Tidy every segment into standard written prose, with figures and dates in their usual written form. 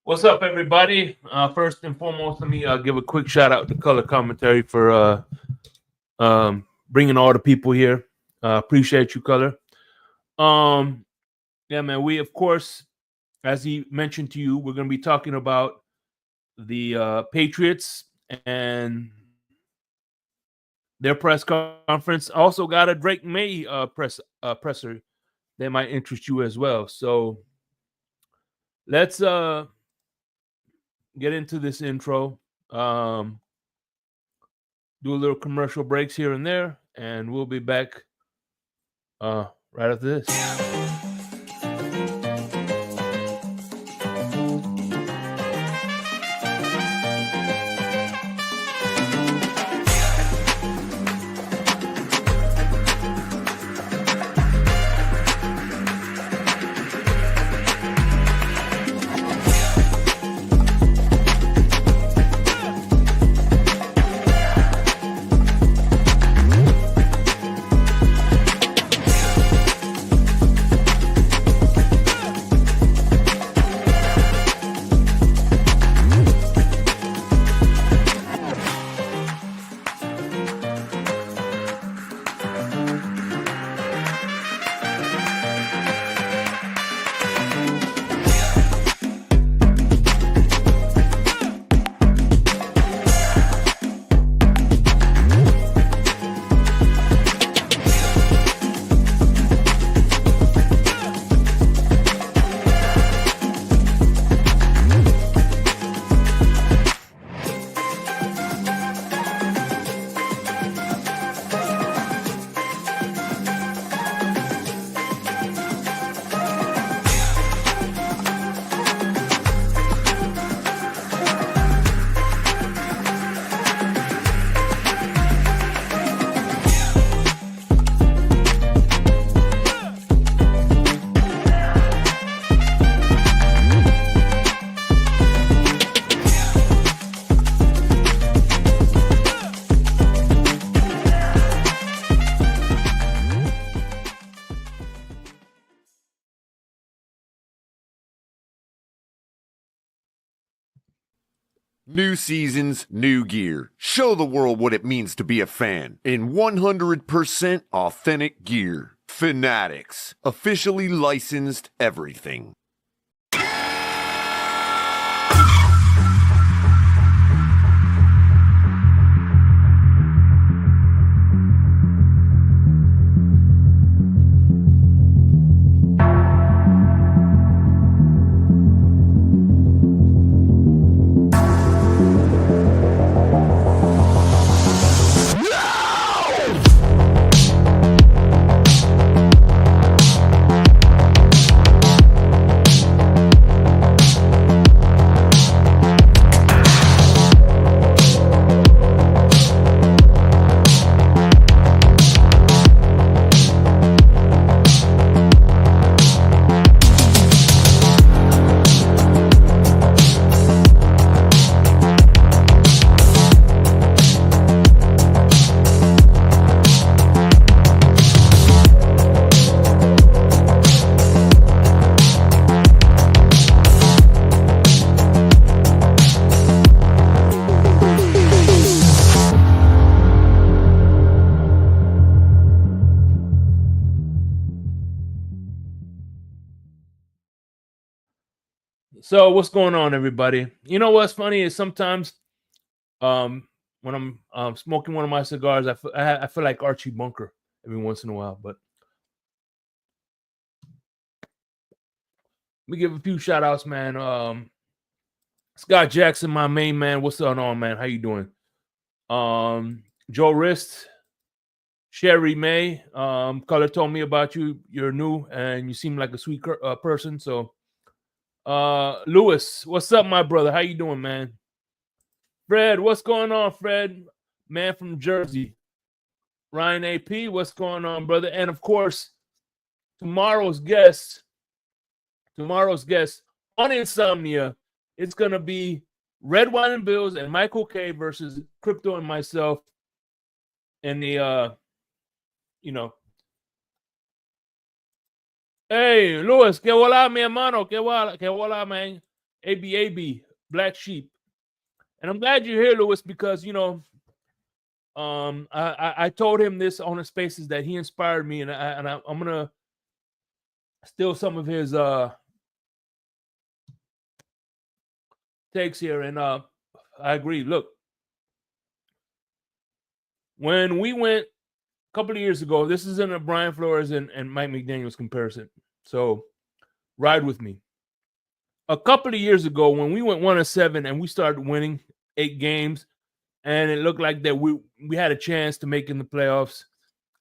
What's up, everybody? First and foremost, let me give a quick shout out to Color Commentary for bringing all the people here. Appreciate you, Color. Um, yeah, man. We, of course, as he mentioned to you, we're going to be talking about the Patriots and their press conference. Also got a Drake May presser that might interest you as well. So let's get into this intro. Um, do a little commercial breaks here and there, and we'll be back right after this. New seasons, new gear. Show the world what it means to be a fan in 100% authentic gear. Fanatics, officially licensed everything. So, what's going on, everybody? You know what's funny is sometimes when I'm smoking one of my cigars, I feel like Archie Bunker every once in a while. But let me give a few shout outs, man. Scott Jackson, my main man. What's going on, man? How you doing? Joe Rist, Sherry May. Color told me about you. You're new and you seem like a sweet person. So, Lewis, what's up, my brother? How you doing, man? Fred, what's going on, Fred? Man from Jersey. Ryan AP, what's going on, brother? And of course, tomorrow's guest on Insomnia, it's gonna be Red Wine and Bills and Michael K versus Crypto and myself in the you know. Hey, Luis, que hola, mi hermano, que hola, man. ABAB, Black Sheep. And I'm glad you're here, Lewis, because I told him this on the spaces that he inspired me, and I'm gonna steal some of his takes here, and I agree. Look, when we went a couple of years ago, this is in a Brian Flores and Mike McDaniel's comparison, so ride with me. A couple of years ago, when we went 1-7 and we started winning 8 games, and it looked like that we had a chance to make in the playoffs,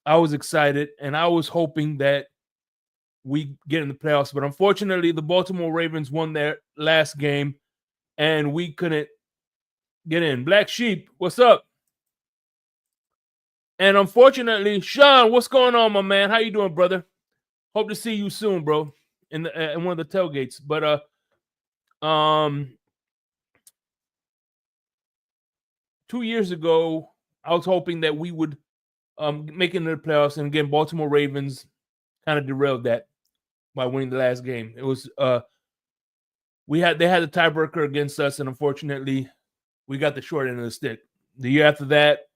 I was excited, and I was hoping that we get in the playoffs. But unfortunately, the Baltimore Ravens won their last game, and we couldn't get in. Black Sheep, what's up? And unfortunately, Sean, what's going on, my man? How you doing, brother? Hope to see you soon, bro, in one of the tailgates. But 2 years ago, I was hoping that we would make it into the playoffs, and again, Baltimore Ravens kind of derailed that by winning the last game. It was they had the tiebreaker against us, and unfortunately, we got the short end of the stick. The year after that,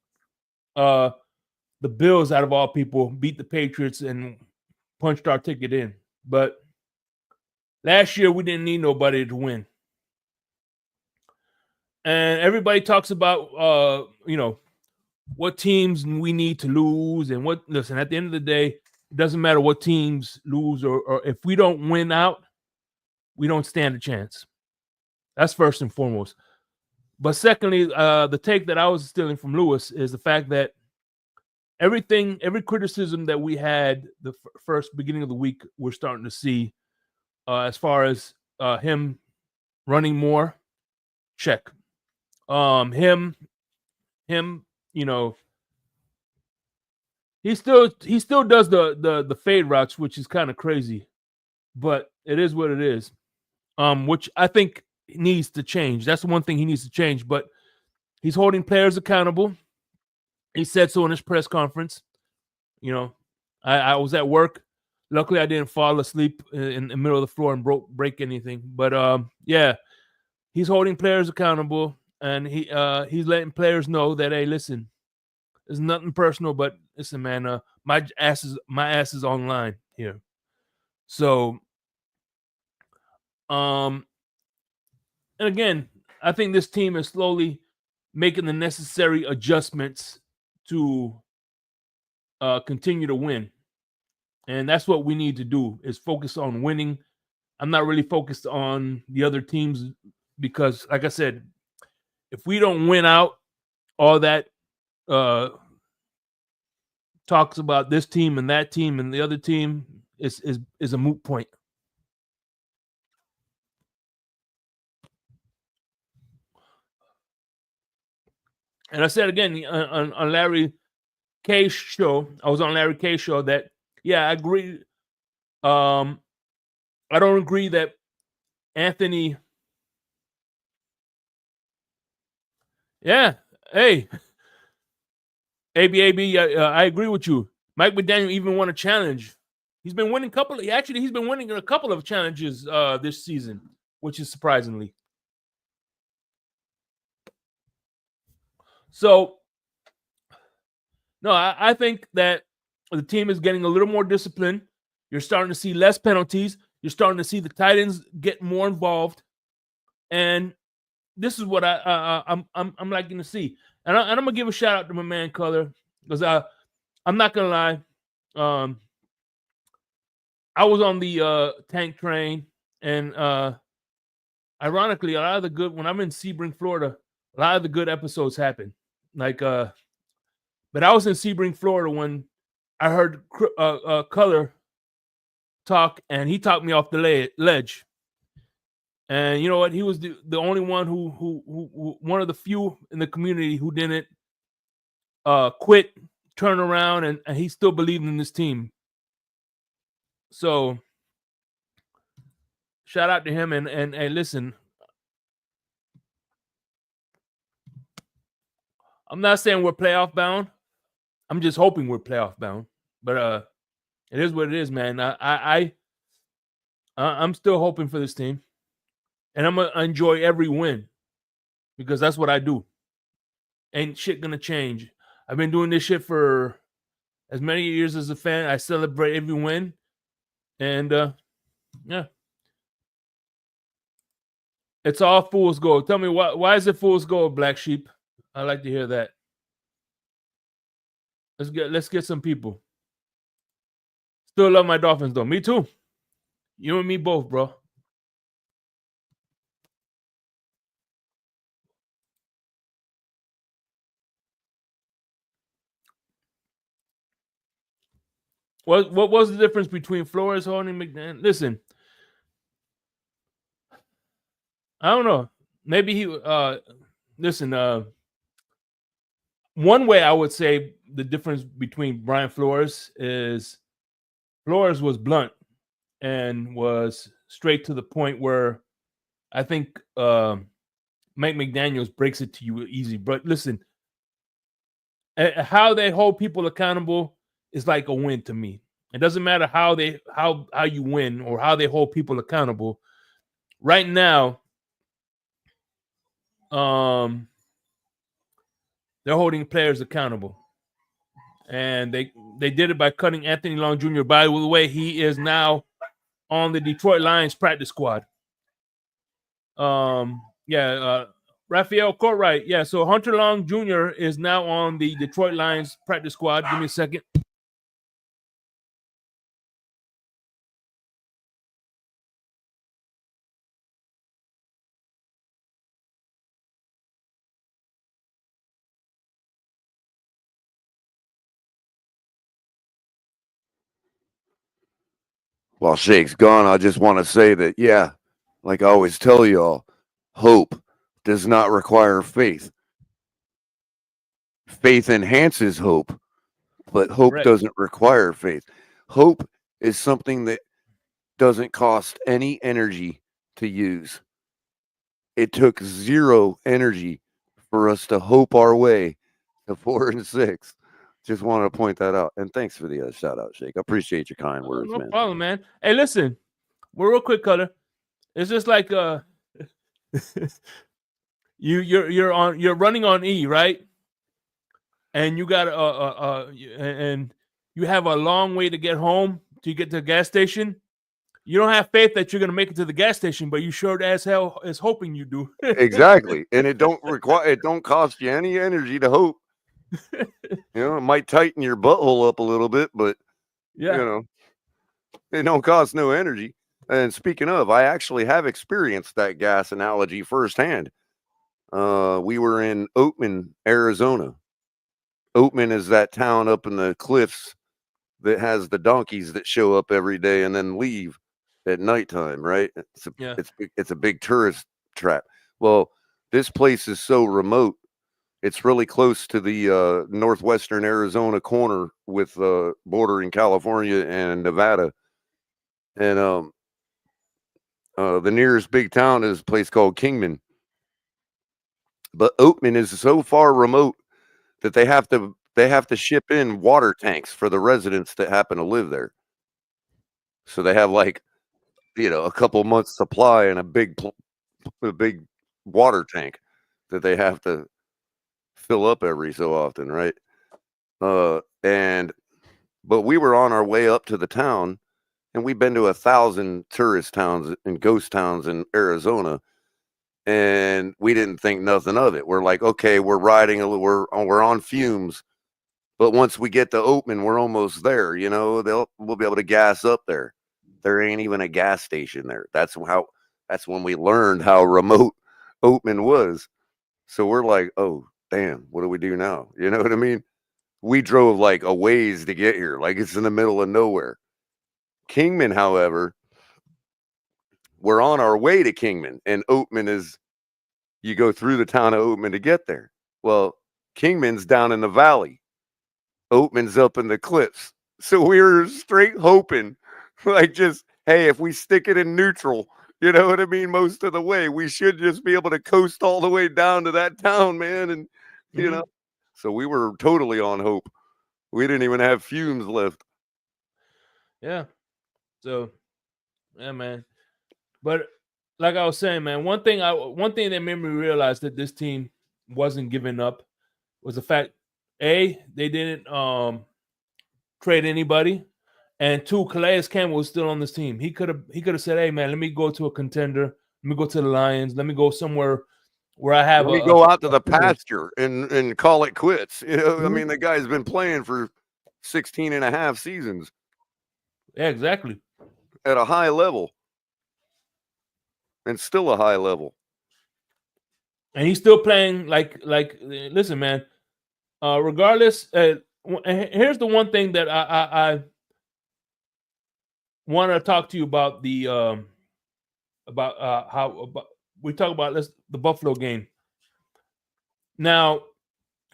the Bills, out of all people, beat the Patriots and punched our ticket in. But last year, we didn't need nobody to win. And everybody talks about, what teams we need to lose. And listen, at the end of the day, it doesn't matter what teams lose, or if we don't win out, we don't stand a chance. That's first and foremost. But secondly, the take that I was stealing from Lewis is the fact that every criticism that we had the first beginning of the week, we're starting to see as far as him running more, check. Him, he still does the fade routes, which is kind of crazy, but it is what it is. Which I think needs to change. That's the one thing he needs to change. But he's holding players accountable. He said so in his press conference. I was at work. Luckily, I didn't fall asleep in the middle of the floor and break anything. But yeah, he's holding players accountable, and he's letting players know that, hey, listen, it's nothing personal, but listen, man, my ass is online here. So, and again, I think this team is slowly making the necessary adjustments to continue to win. And that's what we need to do, is focus on winning. I'm not really focused on the other teams because, like I said, if we don't win out, all that talks about this team and that team and the other team is a moot point. And I said again on Larry K's show, I was on Larry K's show that, yeah, I agree. I don't agree that Anthony. Yeah, hey, ABAB, I agree with you. Mike McDaniel even won a challenge. He's been winning he's been winning a couple of challenges this season, which is surprisingly. So, no, I think that the team is getting a little more disciplined. You're starting to see less penalties. You're starting to see the tight ends get more involved, and this is what I'm liking to see. And I'm gonna give a shout out to my man Color, because I'm not gonna lie, I was on the tank train, and ironically, a lot of the good, when I'm in Sebring, Florida, a lot of the good episodes happen. Like, but I was in Sebring, Florida when I heard Color talk, and he talked me off the ledge. And you know what? He was the only one who one of the few in the community who didn't quit, turn around, and he still believed in this team. So shout out to him, and listen, I'm not saying we're playoff bound. I'm just hoping we're playoff bound. But it is what it is, man. I'm still hoping for this team. and I'm gonna enjoy every win because that's what I do. Ain't shit gonna change. I've been doing this shit for as many years as a fan. I celebrate every win, and yeah, it's all fool's gold. Tell me why is it fool's gold, Black Sheep? I like to hear that. Let's get some people. Still love my Dolphins though. Me too. You and me both, bro. What was the difference between Flores, Horn, and McDaniel? Listen, I don't know. Maybe he listen, one way I would say the difference between Brian Flores is Flores was blunt and was straight to the point where I think Mike McDaniels breaks it to you easy. But listen, how they hold people accountable is like a win to me. It doesn't matter how you win or how they hold people accountable. Right now, they're holding players accountable, and they did it by cutting Anthony Long Jr. By the way, he is now on the Detroit Lions practice squad. Raphael Courtright. Yeah, so Hunter Long Jr. is now on the Detroit Lions practice squad. Give me a second. While Shake's gone, I just want to say that, yeah, like I always tell y'all, hope does not require faith. Faith enhances hope, but hope Correct. doesn't require faith. Hope is something that doesn't cost any energy to use. It took zero energy for us to hope our way to 4-6. Just wanted to point that out. And thanks for the shout out, Shake. I appreciate your kind words, No man. problem, man. Hey, listen, we're real quick, Cutter. It's just like you're running on E, right? And you got and you have a long way to get home to get to the gas station. You don't have faith that you're gonna make it to the gas station, but you sure as hell is hoping you do. Exactly. And it don't cost you any energy to hope. It might tighten your butthole up a little bit, but Yeah. it don't cost no energy. And speaking of, I actually have experienced that gas analogy firsthand. We were in Oatman, Arizona. Oatman is that town up in the cliffs that has the donkeys that show up every day and then leave at nighttime, right? Yeah. It's a big tourist trap. Well, this place is so remote. It's really close to the northwestern Arizona corner with bordering California and Nevada. And the nearest big town is a place called Kingman. But Oatman is so far remote that they have to ship in water tanks for the residents that happen to live there. So they have like a couple months supply in a big water tank that they have to fill up every so often, right? But we were on our way up to the town, and we've been to 1,000 tourist towns and ghost towns in Arizona, and we didn't think nothing of it. We're like, okay, we're we're on fumes, but once we get to Oatman, we're almost there. We'll be able to gas up there. There ain't even a gas station there. That's when we learned how remote Oatman was. So we're like, oh damn, what do we do now? You know what I mean? We drove like a ways to get here, like it's in the middle of nowhere. Kingman, however, we're on our way to Kingman, and Oatman is you go through the town of Oatman to get there. Well, Kingman's down in the valley. Oatman's up in the cliffs. So we were straight hoping, like just, hey, if we stick it in neutral, you know what I mean, most of the way, we should just be able to coast all the way down to that town, man. And so we were totally on hope. We didn't even have fumes left. Yeah. So, yeah, man. But like I was saying, man, one thing that made me realize that this team wasn't giving up was the fact, A, they didn't trade anybody, and two, Calais Campbell was still on this team. He could have said, "Hey, man, let me go to a contender. Let me go to the Lions. Let me go somewhere where I have Let me a go out to the finish." pasture and call it quits. You know, I Mhm. mean, the guy's been playing for 16 and a half seasons Yeah, exactly. at a high level and still a high level. And he's still playing like. Listen, man. Regardless, here's the one thing that I want to talk to you about about we talk about the Buffalo game. Now,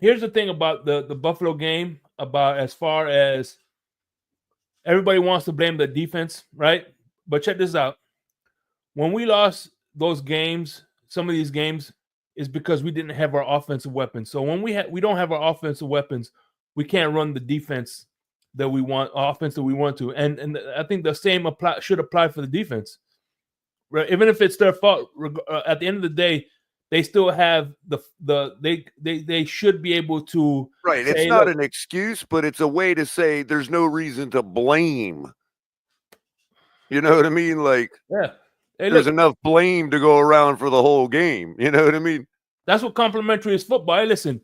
here's the thing about the Buffalo game, about as far as everybody wants to blame the defense, right? But check this out. When we lost those games, some of these games is because we didn't have our offensive weapons. So when we don't have our offensive weapons, we can't run the defense that we want, offense that we want to. And I think the same should apply for the defense. Right? Even if it's their fault, at the end of the day, they still have they should be able to Right. It's say, not look, an excuse, but it's a way to say there's no reason to blame. You know what I mean? Like, yeah, hey, there's look, enough blame to go around for the whole game. You know what I mean? that's what complimentary is football. Hey, listen,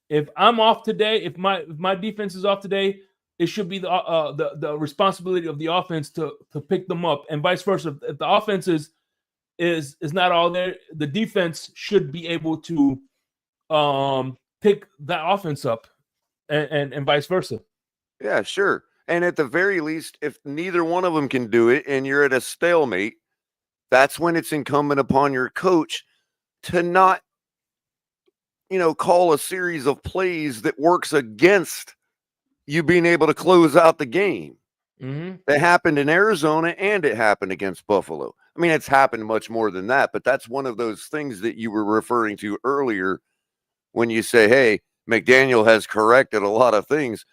if I'm off today, if my defense is off today, it should be the responsibility of the offense to pick them up, and vice versa. If the offense is not all there, the defense should be able to pick that offense up, and vice versa. Yeah, sure. And at the very least, if neither one of them can do it and you're at a stalemate, that's when it's incumbent upon your coach to not, call a series of plays that works against you being able to close out the game. Mm-hmm. It happened in Arizona and it happened against Buffalo. I mean, it's happened much more than that, but that's one of those things that you were referring to earlier when you say, hey, McDaniel has corrected a lot of things.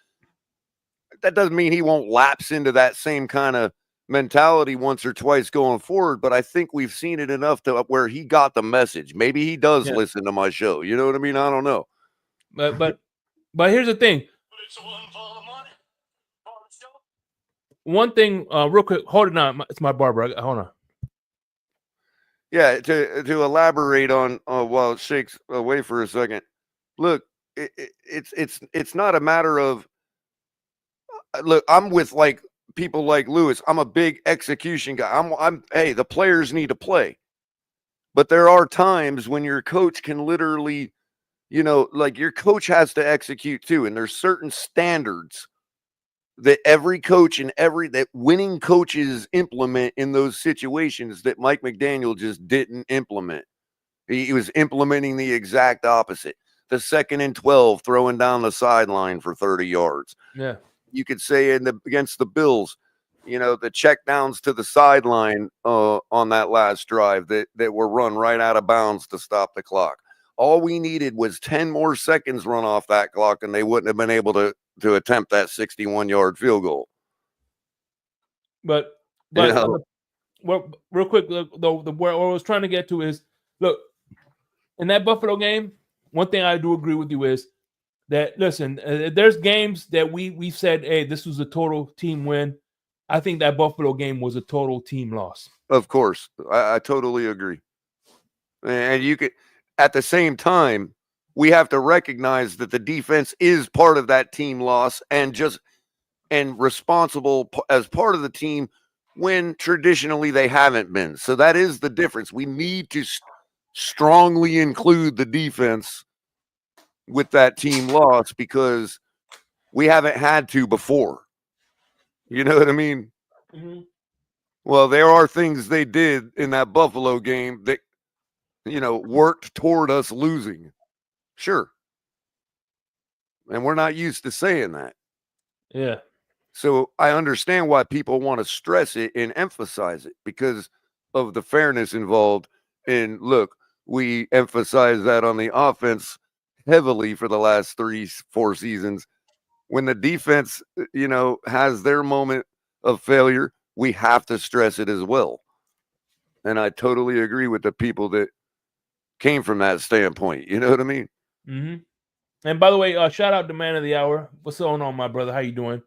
That doesn't mean he won't lapse into that same kind of mentality once or twice going forward, but I think we've seen it enough to where he got the message. Maybe he does Yeah, listen to my show. You know what I mean? I don't know. but here's the thing. One thing, real quick, hold it on. It's my barber. Hold on. Yeah, to elaborate on while it shakes away for a second. Look, it's not a matter of look. I'm with like people like Lewis. I'm a big execution guy. I'm hey, the players need to play, but there are times when your coach can literally, like your coach has to execute too, and there's certain standards that every coach and that winning coaches implement in those situations that Mike McDaniel just didn't implement. He was implementing the exact opposite. The 2nd and 12, throwing down the sideline for 30 yards. Yeah. You could say against the Bills, the check downs to the sideline on that last drive that were run right out of bounds to stop the clock. All we needed was 10 more seconds run off that clock, and they wouldn't have been able to attempt that 61-yard field goal. But You know? well, real quick, though, where I was trying to get to is, look, in that Buffalo game, one thing I do agree with you is that, listen, there's games that we said, hey, this was a total team win. I think that Buffalo game was a total team loss. Of course. I totally agree. And you could, at the same time, we have to recognize that the defense is part of that team loss and responsible as part of the team when traditionally they haven't been. So that is the difference. We need to strongly include the defense with that team loss because we haven't had to before. You know what I mean? Mm-hmm. Well, there are things they did in that Buffalo game that, worked toward us losing. Sure. And we're not used to saying that. Yeah. So I understand why people want to stress it and emphasize it because of the fairness involved. And look, we emphasize that on the offense heavily for the last 3-4 seasons. When the defense, has their moment of failure, we have to stress it as well. And I totally agree with the people that came from that standpoint. You know what I mean? Mm-hmm. And by the way, shout out to Man of the Hour. What's going on, my brother? How you doing?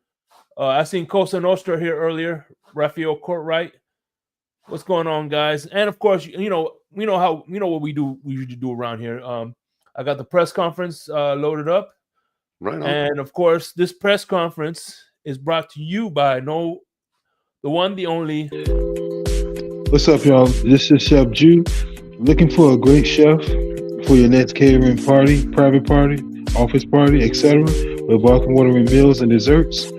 I seen Cosa Nostra here earlier. Raphael Courtwright. What's going on, guys? And of course, you know what we do. We usually do around here. I got the press conference loaded up, Right on. and of course, this press conference is brought to you by the one, the only. What's up, y'all? This is Chef Jew. Looking for a great chef for your next catering party, private party, office party, etc. with welcome watering meals and desserts.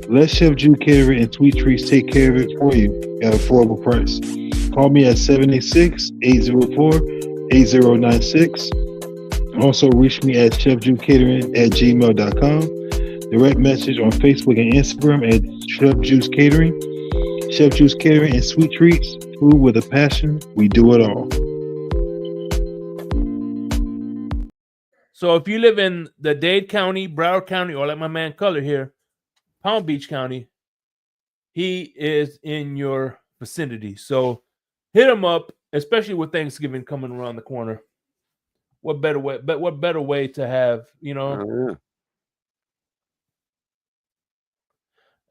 Let Chef Jew Catering and Sweet Treats take care of it for you at an affordable price. Call me at 786-804-8096. Also, reach me at chefjewcatering@gmail.com. Direct message on Facebook and Instagram at Chef Juice Catering. Chef Juice Catering and Sweet Treats. Food with a passion. We do it all. So if you live in the Dade County, Broward County, or like my man Color here, Palm Beach County, he is in your vicinity. So hit him up, especially with Thanksgiving coming around the corner. What better way? But what better way to have, you know? Oh, yeah.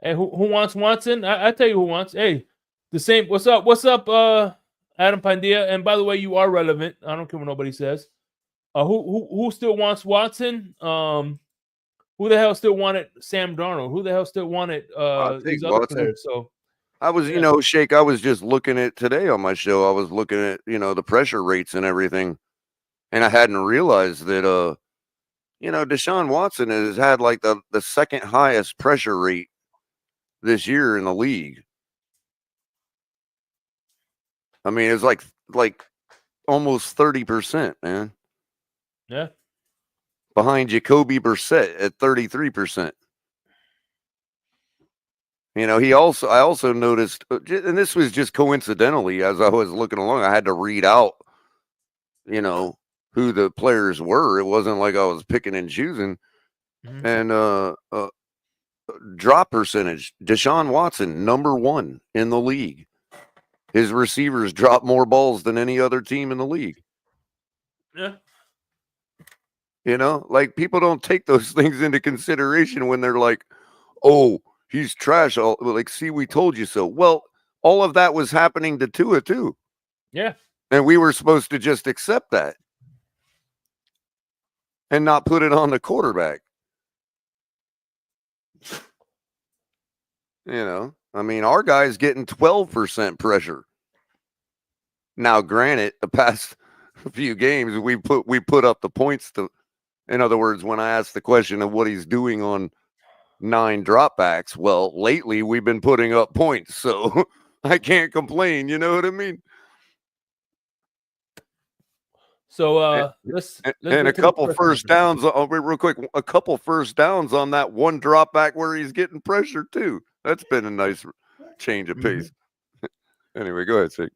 Hey, who wants Watson? I tell you who wants. Hey, the same. What's up? What's up, Adam Pandia? And by the way, you are relevant. I don't care what nobody says. Who still wants Watson? Who the hell still wanted Sam Darnold? Who the hell still wanted these other Watson. players? So I was, Shake, I was just looking at today on my show. I was looking at, the pressure rates and everything. And I hadn't realized that, Deshaun Watson has had like the second highest pressure rate this year in the league. I mean, it's like almost 30%, man. yeah. Behind Jacoby Brissett at 33%. I also noticed, and this was just coincidentally as I was looking along, I had to read out, who the players were. It wasn't like I was picking and choosing. Mm-hmm. And drop percentage, Deshaun Watson, number 1 in the league. His receivers drop more balls than any other team in the league. Yeah. Like people don't take those things into consideration when they're like, oh, he's trash. Like, see, we told you so. Well, all of that was happening to Tua too. Yeah. And we were supposed to just accept that and not put it on the quarterback. I mean, our guy's getting 12% pressure. Now, granted, the past few games, we put up the points to, in other words, when I asked the question of what he's doing on 9 dropbacks, well, lately we've been putting up points, so I can't complain. You know what I mean? So let's and a couple first downs. Real quick, a couple first downs on that one dropback where he's getting pressure too. That's been a nice change of pace. Mm-hmm. Anyway, go ahead, Sig.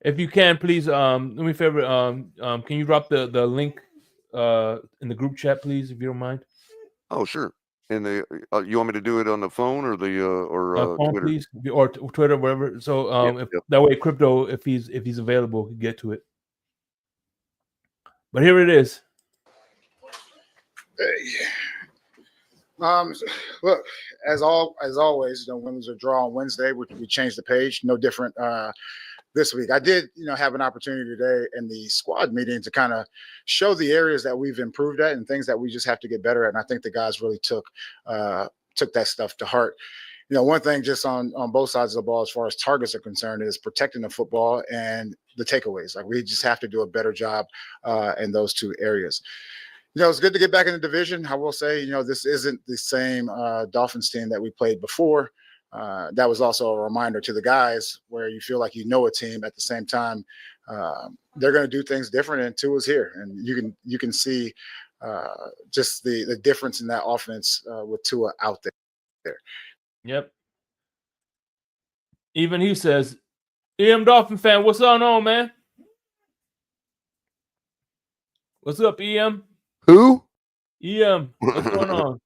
If you can, please, do me a favor. Can you drop the link in the group chat, please, if you don't mind? Oh, sure. And you want me to do it on the phone or the phone, Twitter, please, or Twitter, whatever. So yep. That way, Crypto, if he's available, can get to it. But here it is. Look, as always, when there's a draw on Wednesday, we change the page. No different this week. I did, have an opportunity today in the squad meeting to kind of show the areas that we've improved at and things that we just have to get better at. And I think the guys really took that stuff to heart. One thing just on both sides of the ball, as far as targets are concerned, is protecting the football and the takeaways. Like, we just have to do a better job in those two areas. It's good to get back in the division. I will say, this isn't the same Dolphins team that we played before. That was also a reminder to the guys where you feel like a team at the same time. They're going to do things different, and Tua's here, and you can see just the difference in that offense with Tua out there. Yep. Even he says, "EM Dolphin fan, what's going on, man? What's up, EM? Who? EM, what's going on?"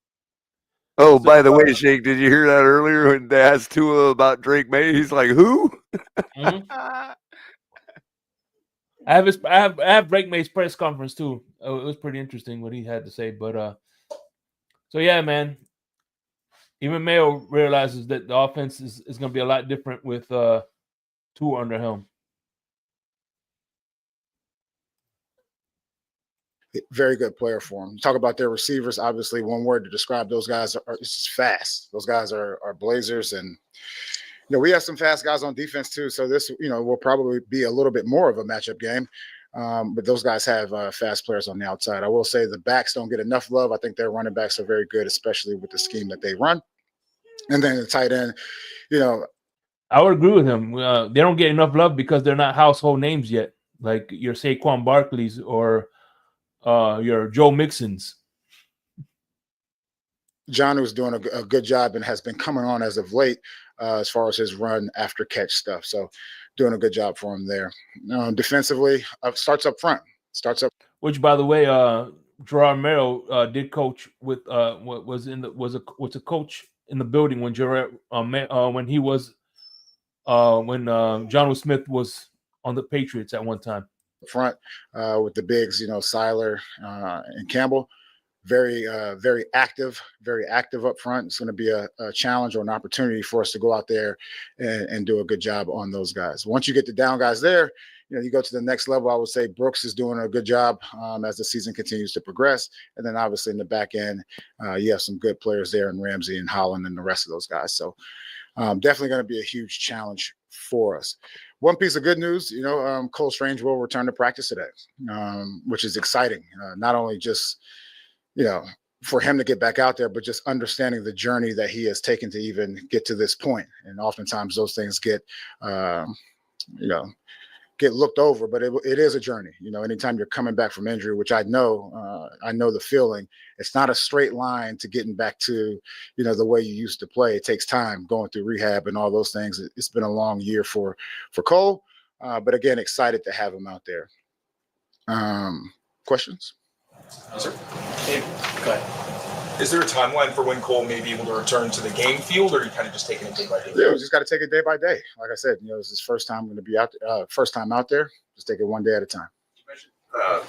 Oh, so, by the way, Shake, did you hear that earlier when they asked Tua about Drake May? He's like, who? Mm-hmm. I have Drake May's press conference too. It was pretty interesting what he had to say. But so yeah, man. Even Mayo realizes that the offense is going to be a lot different with Tua under helm. Very good player for him. Talk about their receivers. Obviously, one word to describe those guys are it's just fast. Those guys are blazers, and we have some fast guys on defense too. So this will probably be a little bit more of a matchup game. But those guys have fast players on the outside. I will say the backs don't get enough love. I think their running backs are very good, especially with the scheme that they run. And then the tight end, I would agree with him. They don't get enough love because they're not household names yet, like your Saquon Barkley's or your Joe Mixon's. John was doing a good job and has been coming on as of late as far as his run after catch stuff. So doing a good job for him there. Defensively, starts up front. Which, by the way, Gerard Mayo did coach with was a coach in the building when Gerard when he was when John Smith was on the Patriots at one time. Front with the bigs, Seiler and Campbell. Very active up front. It's going to be a challenge or an opportunity for us to go out there and do a good job on those guys. Once you get the down guys there, you go to the next level. I would say Brooks is doing a good job as the season continues to progress. And then obviously in the back end, you have some good players there in Ramsey and Holland and the rest of those guys. So definitely going to be a huge challenge for us. One piece of good news, Cole Strange will return to practice today, which is exciting. Not only just for him to get back out there, but just understanding the journey that he has taken to even get to this point. And oftentimes those things get looked over, but it is a journey. Anytime you're coming back from injury, which I know the feeling, it's not a straight line to getting back to, the way you used to play. It takes time going through rehab and all those things. It's been a long year for Cole, but again, excited to have him out there. Questions? Yes, sir. Hey, go ahead. Is there a timeline for when Cole may be able to return to the game field, or are you kind of just taking it day by day? Yeah, we just got to take it day by day. Like I said, this is his first time going to be out. First time out there. Just take it one day at a time. You mentioned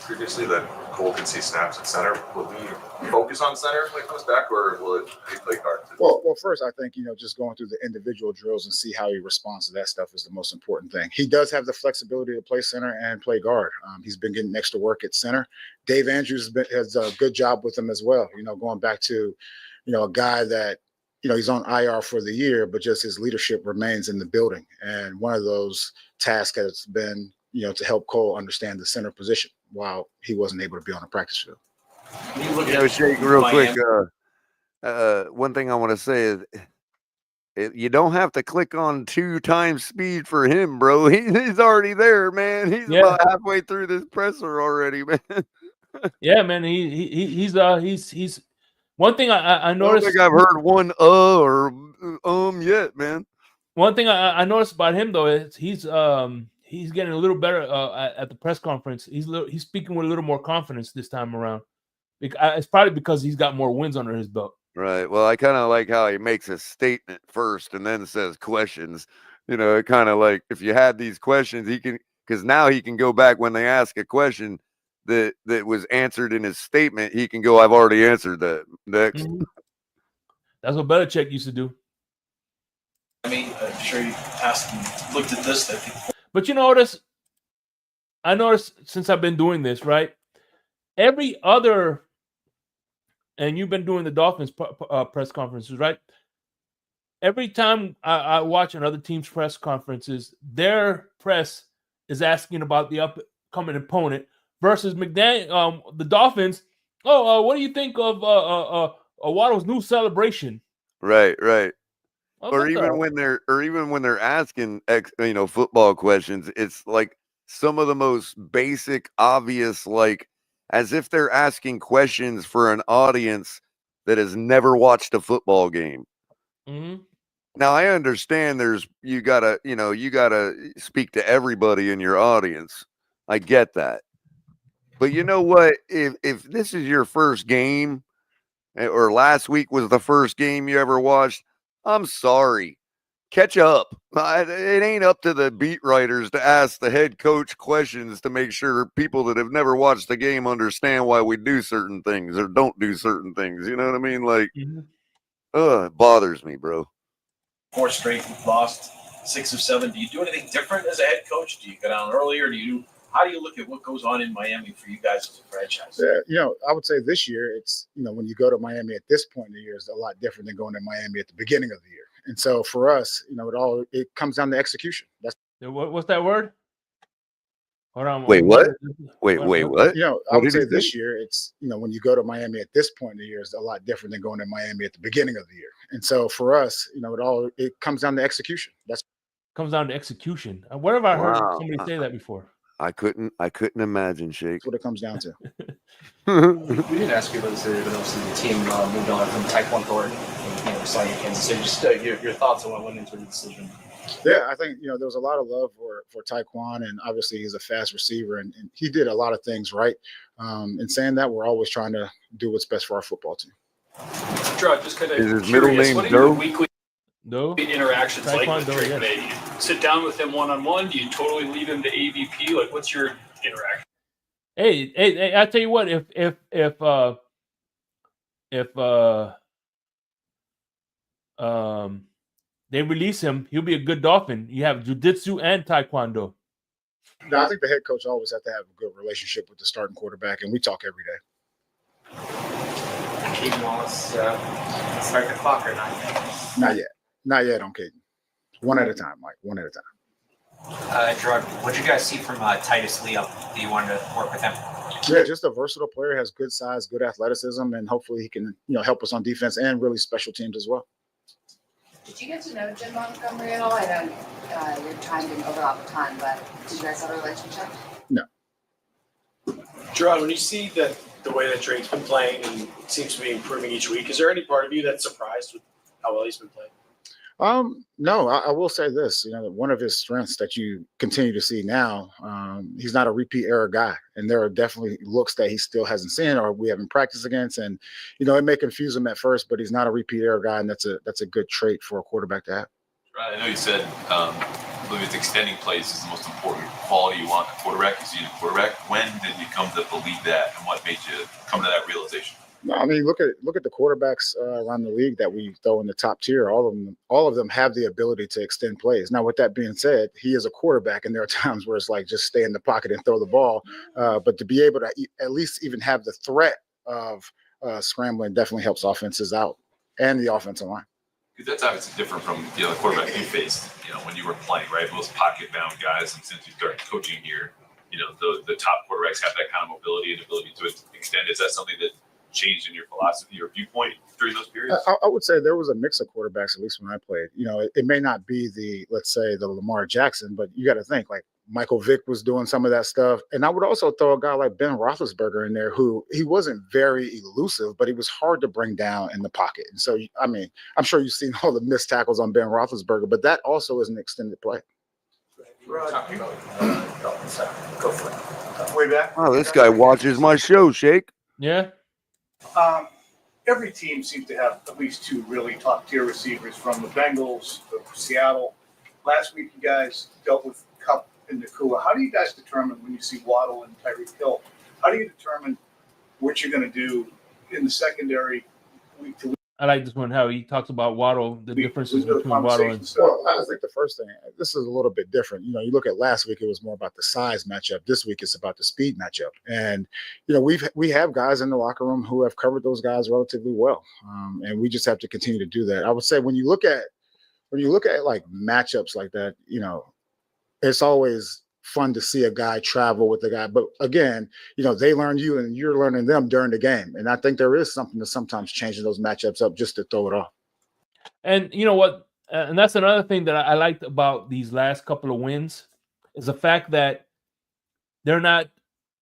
previously that Cole can see snaps at center. Will he focus on center when he comes back, or will it be play guard? Well, first, I think, just going through the individual drills and see how he responds to that stuff is the most important thing. He does have the flexibility to play center and play guard. He's been getting extra work at center. Dave Andrews has a good job with him as well. Going back to, a guy that, he's on IR for the year, but just his leadership remains in the building. And one of those tasks has been, to help Cole understand the center position while he wasn't able to be on the practice field. Shake real quick. One thing I want to say is you don't have to click on 2 times speed for him, bro. He's already there, man. He's about halfway through this presser already, man. Yeah, man. He's one thing I noticed. I don't think I've heard one or yet, man. One thing I noticed about him though is he's getting a little better at the press conference. He's speaking with a little more confidence this time around. It's probably because he's got more wins under his belt. Right. Well, I kind of like how he makes a statement first and then says questions. It kind of like if you had these questions, because now he can go back when they ask a question that was answered in his statement. He can go, I've already answered that. Next. Mm-hmm. That's what Belichick used to do. I mean, I'm sure you asked and looked at this thing. But I noticed since I've been doing this, right? Every other, and you've been doing the Dolphins press conferences, right? Every time I watch another team's press conferences, their press is asking about the upcoming opponent versus McDaniel, the Dolphins. What do you think of Waddle's new celebration? Right. Or even when they're asking football questions, it's like some of the most basic, obvious, like as if they're asking questions for an audience that has never watched a football game. Mm-hmm. Now I understand you gotta speak to everybody in your audience. I get that. But you know what? If this is your first game, or last week was the first game you ever watched, I'm sorry. catch up. It ain't up to the beat writers to ask the head coach questions to make sure people that have never watched the game understand why we do certain things or don't do certain things. You know what I mean? Like, it bothers me, bro. 4 straight you've lost, 6 of 7. Do you do anything different as a head coach? Do you go down earlier? How do you look at what goes on in Miami for you guys as a franchise? Yeah, I would say this year it's, when you go to Miami at this point in the year, it's a lot different than going to Miami at the beginning of the year. And so for us, it comes down to execution. What's that word? Hold on. Wait, what? Wait, what? I would say this year it's, when you go to Miami at this point in the year, it's a lot different than going to Miami at the beginning of the year. And so for us, it comes down to execution. Comes down to execution. Where have I heard somebody say that before? I couldn't imagine, Shake. That's what it comes down to. We didn't ask you about this, but obviously the team moved on from Taekwon Thornton and signed in Kansas City. Just your thoughts on what went into the decision. Yeah, I think, there was a lot of love for Taekwon, and obviously he's a fast receiver, and he did a lot of things right. In saying that, we're always trying to do what's best for our football team. Drew, just kind of Is his middle name what are Doe? your weekly No. interactions like with Taekwondo, Drake yes. May? Do you sit down with him one-on-one? Do you totally leave him to AVP? Like, what's your interaction? Hey, I tell you what, if they release him, he'll be a good Dolphin. You have jiu-jitsu and taekwondo. No, I think the head coach always have to have a good relationship with the starting quarterback, and we talk every day. Keaton Wallace, start the clock or not? Not yet on Caden. One at a time, Mike. One at a time. Gerard, what did you guys see from Titus Lee up that you wanted to work with him? Yeah, just a versatile player, has good size, good athleticism, and hopefully he can, help us on defense and really special teams as well. Did you get to know Jim Montgomery at all? I know your time didn't overlap a ton, but did you guys have a relationship? No. Gerard, when you see that the way that Drake's been playing and seems to be improving each week, is there any part of you that's surprised with how well he's been playing? No, I will say this, one of his strengths that you continue to see now, he's not a repeat error guy. And there are definitely looks that he still hasn't seen or we haven't practiced against. And, it may confuse him at first, but he's not a repeat error guy. And that's a good trait for a quarterback to have. Right. I know you said, I believe it's extending plays is the most important quality you want in a quarterback. You see a quarterback. When did you come to believe that, and what made you come to that realization? No, I mean, look at the quarterbacks around the league that we throw in the top tier. All of them have the ability to extend plays. Now, with that being said, he is a quarterback, and there are times where it's like just stay in the pocket and throw the ball. But to be able to at least even have the threat of scrambling definitely helps offenses out and the offensive line. Because that's obviously different from the quarterback you faced, when you were playing, right? Most pocket-bound guys, and since you started coaching here, the top quarterbacks have that kind of mobility and ability to extend. Is that something that changed in your philosophy or viewpoint during those periods? I would say there was a mix of quarterbacks, at least when I played. It may not be the Lamar Jackson, but you got to think like Michael Vick was doing some of that stuff. And I would also throw a guy like Ben Roethlisberger in there, who he wasn't very elusive, but he was hard to bring down in the pocket. And so, I mean, I'm sure you've seen all the missed tackles on Ben Roethlisberger, but that also is an extended play. Talking about go for it. Way back. Oh, this guy watches my show, Shake. Yeah. Every team seems to have at least 2 really top-tier receivers, from the Bengals to Seattle. Last week, you guys dealt with Kupp and Nakua. How do you guys determine when you see Waddle and Tyreek Hill? How do you determine what you're going to do in the secondary week to week? I like this one, how he talks about Waddle, the differences between Waddle and... Well, I think the first thing, this is a little bit different. You look at last week, it was more about the size matchup. This week, it's about the speed matchup. And, we have guys in the locker room who have covered those guys relatively well. And we just have to continue to do that. I would say when you look at like matchups like that, it's always fun to see a guy travel with the guy. But again, they learn you and you're learning them during the game. And I think there is something to sometimes changing those matchups up just to throw it off. And you know what? And that's another thing that I liked about these last couple of wins is the fact that they're not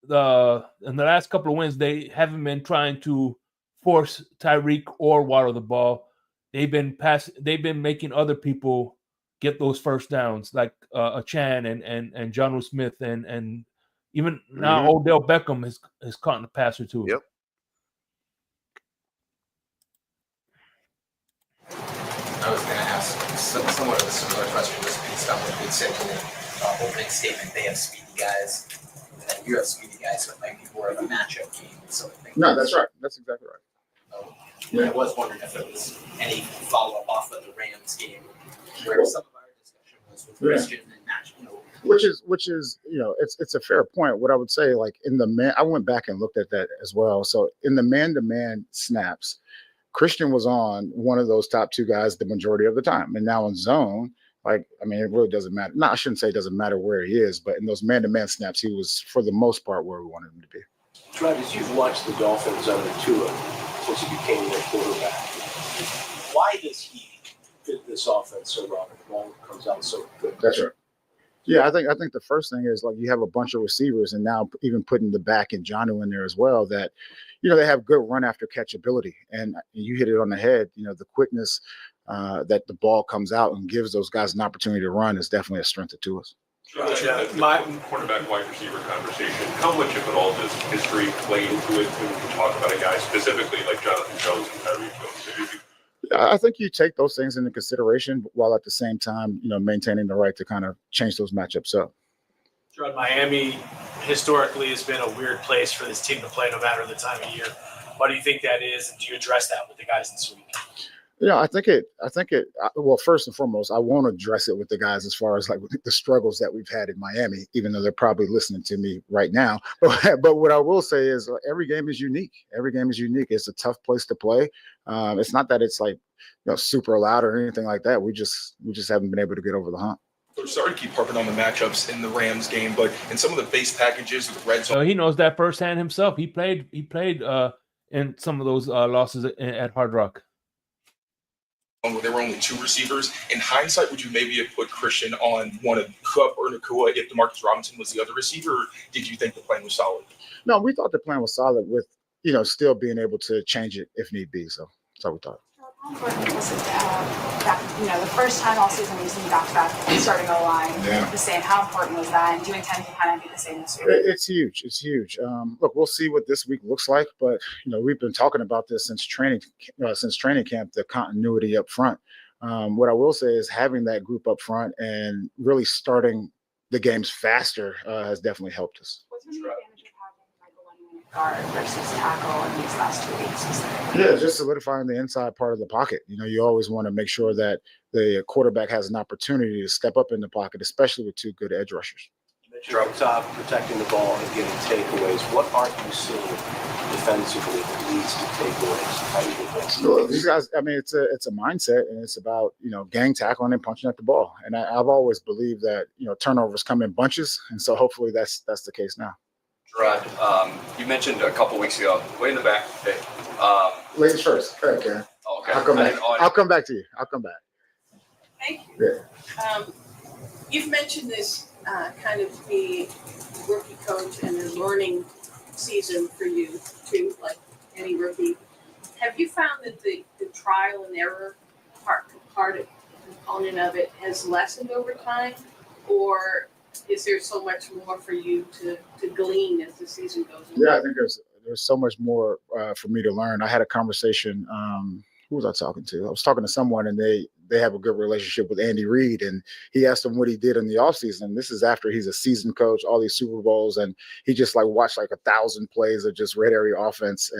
in the last couple of wins, they haven't been trying to force Tyreek or Waddle the ball. They've been making other people get those first downs, like a Chan and Jonnu Smith and even now Odell Beckham has caught in the pass or two. Yep. I was going to ask somewhat of a similar question was based on what they said in the opening statement. They have speedy guys, and you have speedy guys, so it might be more of a matchup game. So I think No, that's right. That's exactly right. I was wondering if there was any follow-up off of the Rams game where some of our discussion was with Christian and match, Which is it's a fair point. What I would say, like in the man, I went back and looked at that as well. So in the man-to-man snaps, Christian was on one of those top two guys the majority of the time, and now in zone, like I mean, it really doesn't matter. No, I shouldn't say it doesn't matter where he is, but in those man-to-man snaps, he was for the most part where we wanted him to be. Travis, you've watched the Dolphins under Tua since he became their quarterback. Why does he fit this offense so well? The ball comes out so good. That's right. Yeah, I think the first thing is like you have a bunch of receivers, and now even putting the back and Jonnu in there as well. That they have good run after catch ability, and you hit it on the head. The quickness that the ball comes out and gives those guys an opportunity to run is definitely a strength to us. My quarterback wide receiver conversation. How much, if at all, does history play into it when we talk about a guy specifically like Jonathan Jones and Tyreek Jones? I think you take those things into consideration while at the same time, maintaining the right to kind of change those matchups up. Gerard, Miami historically has been a weird place for this team to play no matter the time of year. Why do you think that is? And do you address that with the guys this week? I think it. Well, first and foremost, I won't address it with the guys as far as like the struggles that we've had in Miami, even though they're probably listening to me right now. But what I will say is every game is unique. Every game is unique. It's a tough place to play. It's not that it's like super loud or anything like that. We just haven't been able to get over the hump. We're sorry to keep harping on the matchups in the Rams game, but in some of the base packages with red zone, he knows that firsthand himself. He played in some of those losses at Hard Rock. where there were only two receivers. In hindsight, would you maybe have put Christian on one of Kupp or Nakua if DeMarcus Robinson was the other receiver, or did you think the plan was solid? No, we thought the plan was solid with, still being able to change it if need be. So that's how we thought. How important was it to have, the first time all season we've seen back-to-back starting O-line the same? How important was that? And do you intend to kind of do the same this week? It's huge. It's huge. Look, we'll see what this week looks like, but we've been talking about this since training camp. The continuity up front. What I will say is having that group up front and really starting the games faster has definitely helped us. What's been the advantage of having guard versus tackle in these last 2 weeks? Yeah, just solidifying the inside part of the pocket. You always want to make sure that the quarterback has an opportunity to step up in the pocket, especially with two good edge rushers. You're up top, protecting the ball and getting takeaways. What aren't you seeing defensively that leads to takeaways? How do you get that? Well, these guys, it's a mindset, and it's about, gang tackling and punching at the ball. And I've always believed that, turnovers come in bunches. And so hopefully that's the case now. Gerard, you mentioned a couple weeks ago, way in the back. Hey, ladies first. Go ahead, Karen. Oh, okay. I'll come back. I'll come back to you. I'll come back. Thank you. Yeah. You've mentioned this kind of the rookie coach and the learning season for you too, like any rookie. Have you found that the trial and error component of it has lessened over time, or is there so much more for you to glean as the season goes on? Yeah, I think there's so much more for me to learn. I had a conversation. Who was I talking to? I was talking to someone, and they have a good relationship with Andy Reid, and he asked him what he did in the offseason. This is after he's a seasoned coach, all these Super Bowls, and he just watched 1,000 plays of just red area offense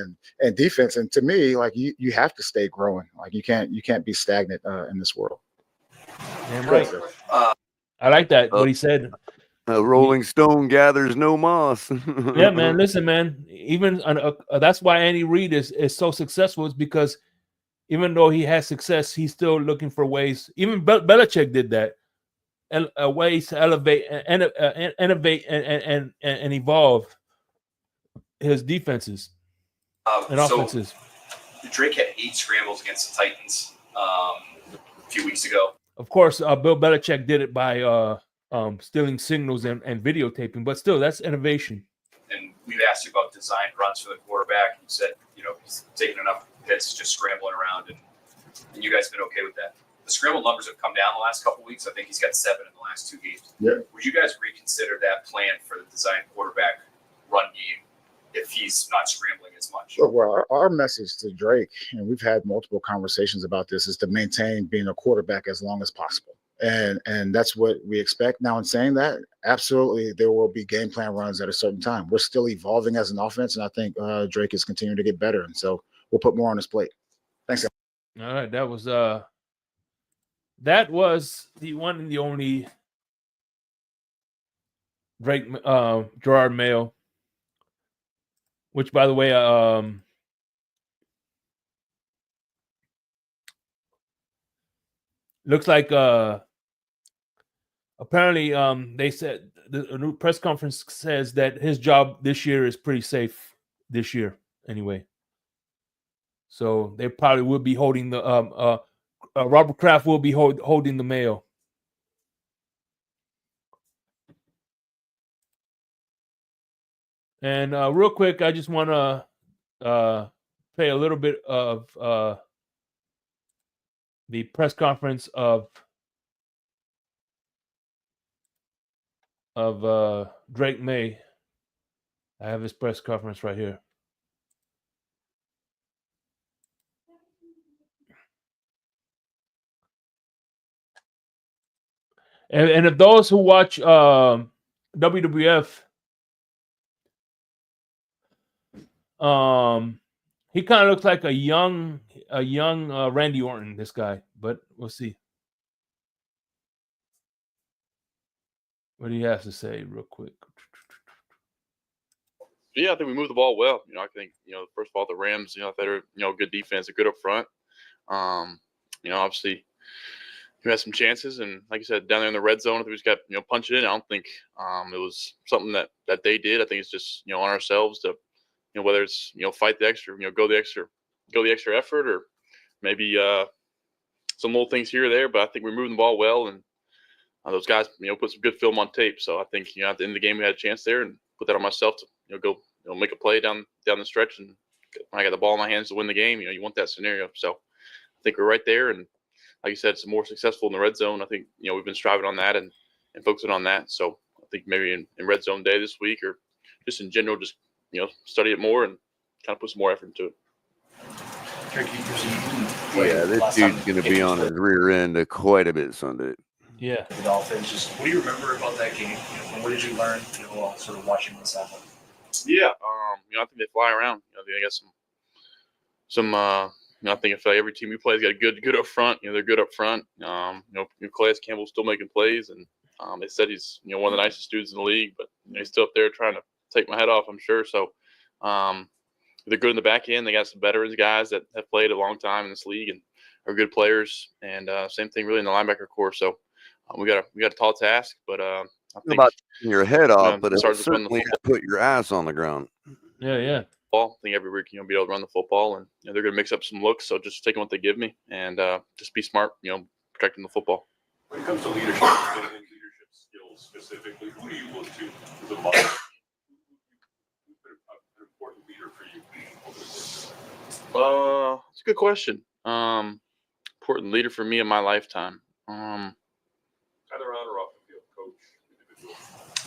and defense. And to me, you have to stay growing. You can't be stagnant in this world. Damn right. I like that, what he said. A rolling stone gathers no moss. Yeah, man. Listen, man. Even that's why Andy Reid is so successful. Is because even though he has success, he's still looking for ways. Even Belichick did that, and ways to elevate and innovate and evolve his defenses and offenses. Drake had 8 scrambles against the Titans a few weeks ago. Of course, Bill Belichick did it by stealing signals and videotaping, but still, that's innovation. And we've asked you about design runs for the quarterback. You said, he's taking enough hits just scrambling around, and you guys have been okay with that. The scramble numbers have come down the last couple of weeks. I think he's got 7 in the last 2 games. Yeah. Would you guys reconsider that plan for the design quarterback run game if he's not scrambling as much. Look, well, our message to Drake, and we've had multiple conversations about this, is to maintain being a quarterback as long as possible. And that's what we expect. Now, in saying that, absolutely, there will be game plan runs at a certain time. We're still evolving as an offense, and I think Drake is continuing to get better. And so we'll put more on his plate. Thanks. All right, that was the one and the only Drake Gerard Mayo, which, by the way, looks like apparently they said a new press conference says that his job this year is pretty safe this year anyway. So they probably will be holding the Robert Kraft will be holding the Mayo. And real quick, I just want to play a little bit of the press conference of Drake May. I have his press conference right here. And if those who watch WWF, he kind of looks like a young Randy Orton, this guy, but we'll see what he has to say real quick. Yeah, I think we moved the ball well. I think, first of all, the Rams, they're, good defense, they're good up front. Obviously, we had some chances, and like I said, down there in the red zone, I think we just got, punching in. I don't think it was something that they did. I think it's just, on ourselves to, whether it's, fight the extra, go the extra effort, or maybe some little things here or there. But I think we're moving the ball well, and those guys, put some good film on tape. So I think, at the end of the game, we had a chance there, and put that on myself to, go, make a play down the stretch. And when I got the ball in my hands to win the game, you want that scenario. So I think we're right there. And like you said, it's more successful in the red zone. I think, we've been striving on that and focusing on that. So I think maybe in red zone day this week, or just in general, just, study it more and kind of put some more effort into it. Yeah, this dude's going to be on his rear end quite a bit Sunday. Yeah. The Dolphins. Just what do you remember about that game? And what did you learn, while sort of watching this happen? Yeah, I think they fly around. They got some. I think if every team we play has got a good up front. They're good up front. Calais Campbell's still making plays, and they said he's one of the nicest dudes in the league, but he's still up there trying to take my head off, I'm sure. So they're good in the back end. They got some veterans guys that have played a long time in this league and are good players. And same thing really in the linebacker core. So we got a tall task, but I think about taking your head off, but it's hard to run the certainly football. put your ass on the ground. Yeah. I think every week, be able to run the football, and they're going to mix up some looks. So just taking what they give me and just be smart, protecting the football. When it comes to leadership and leadership skills specifically, who do you look to as a model? Who's been an important leader for you over the course of that? It's a good question. Important leader for me in my lifetime. Either on or off the field, coach, individual.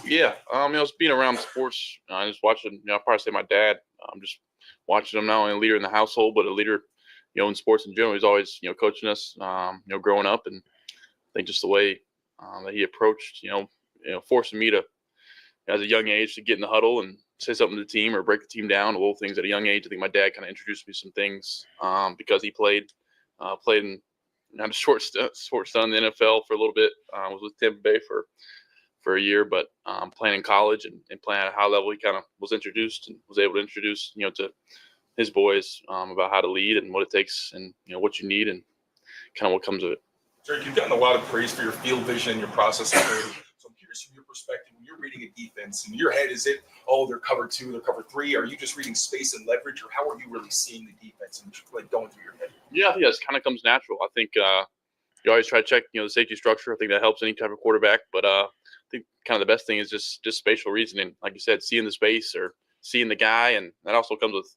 Yeah, just being around sports, just watching. I'll probably say my dad. I'm just watching him, not only a leader in the household, but a leader, in sports in general. He's always, coaching us, growing up, and I think just the way that he approached, forcing me to, as a young age, to get in the huddle and say something to the team or break the team down. Little things at a young age. I think my dad kind of introduced me to some things because he played in had a short stint in the NFL for a little bit. Was with Tampa Bay for a year, but playing in college and playing at a high level, he kind of was introduced and was able to introduce, to his boys about how to lead and what it takes and, what you need and kind of what comes of it. Drake, you've gotten a lot of praise for your field vision and your process ability. So I'm curious from your perspective, when you're reading a defense, in your head, is it, they're cover 2, they're cover 3? Are you just reading space and leverage, or how are you really seeing the defense and going through your head? Yeah, I think that kind of comes natural. I think you always try to check, the safety structure. I think that helps any type of quarterback. But I think kind of the best thing is just spatial reasoning. Like you said, seeing the space or seeing the guy, and that also comes with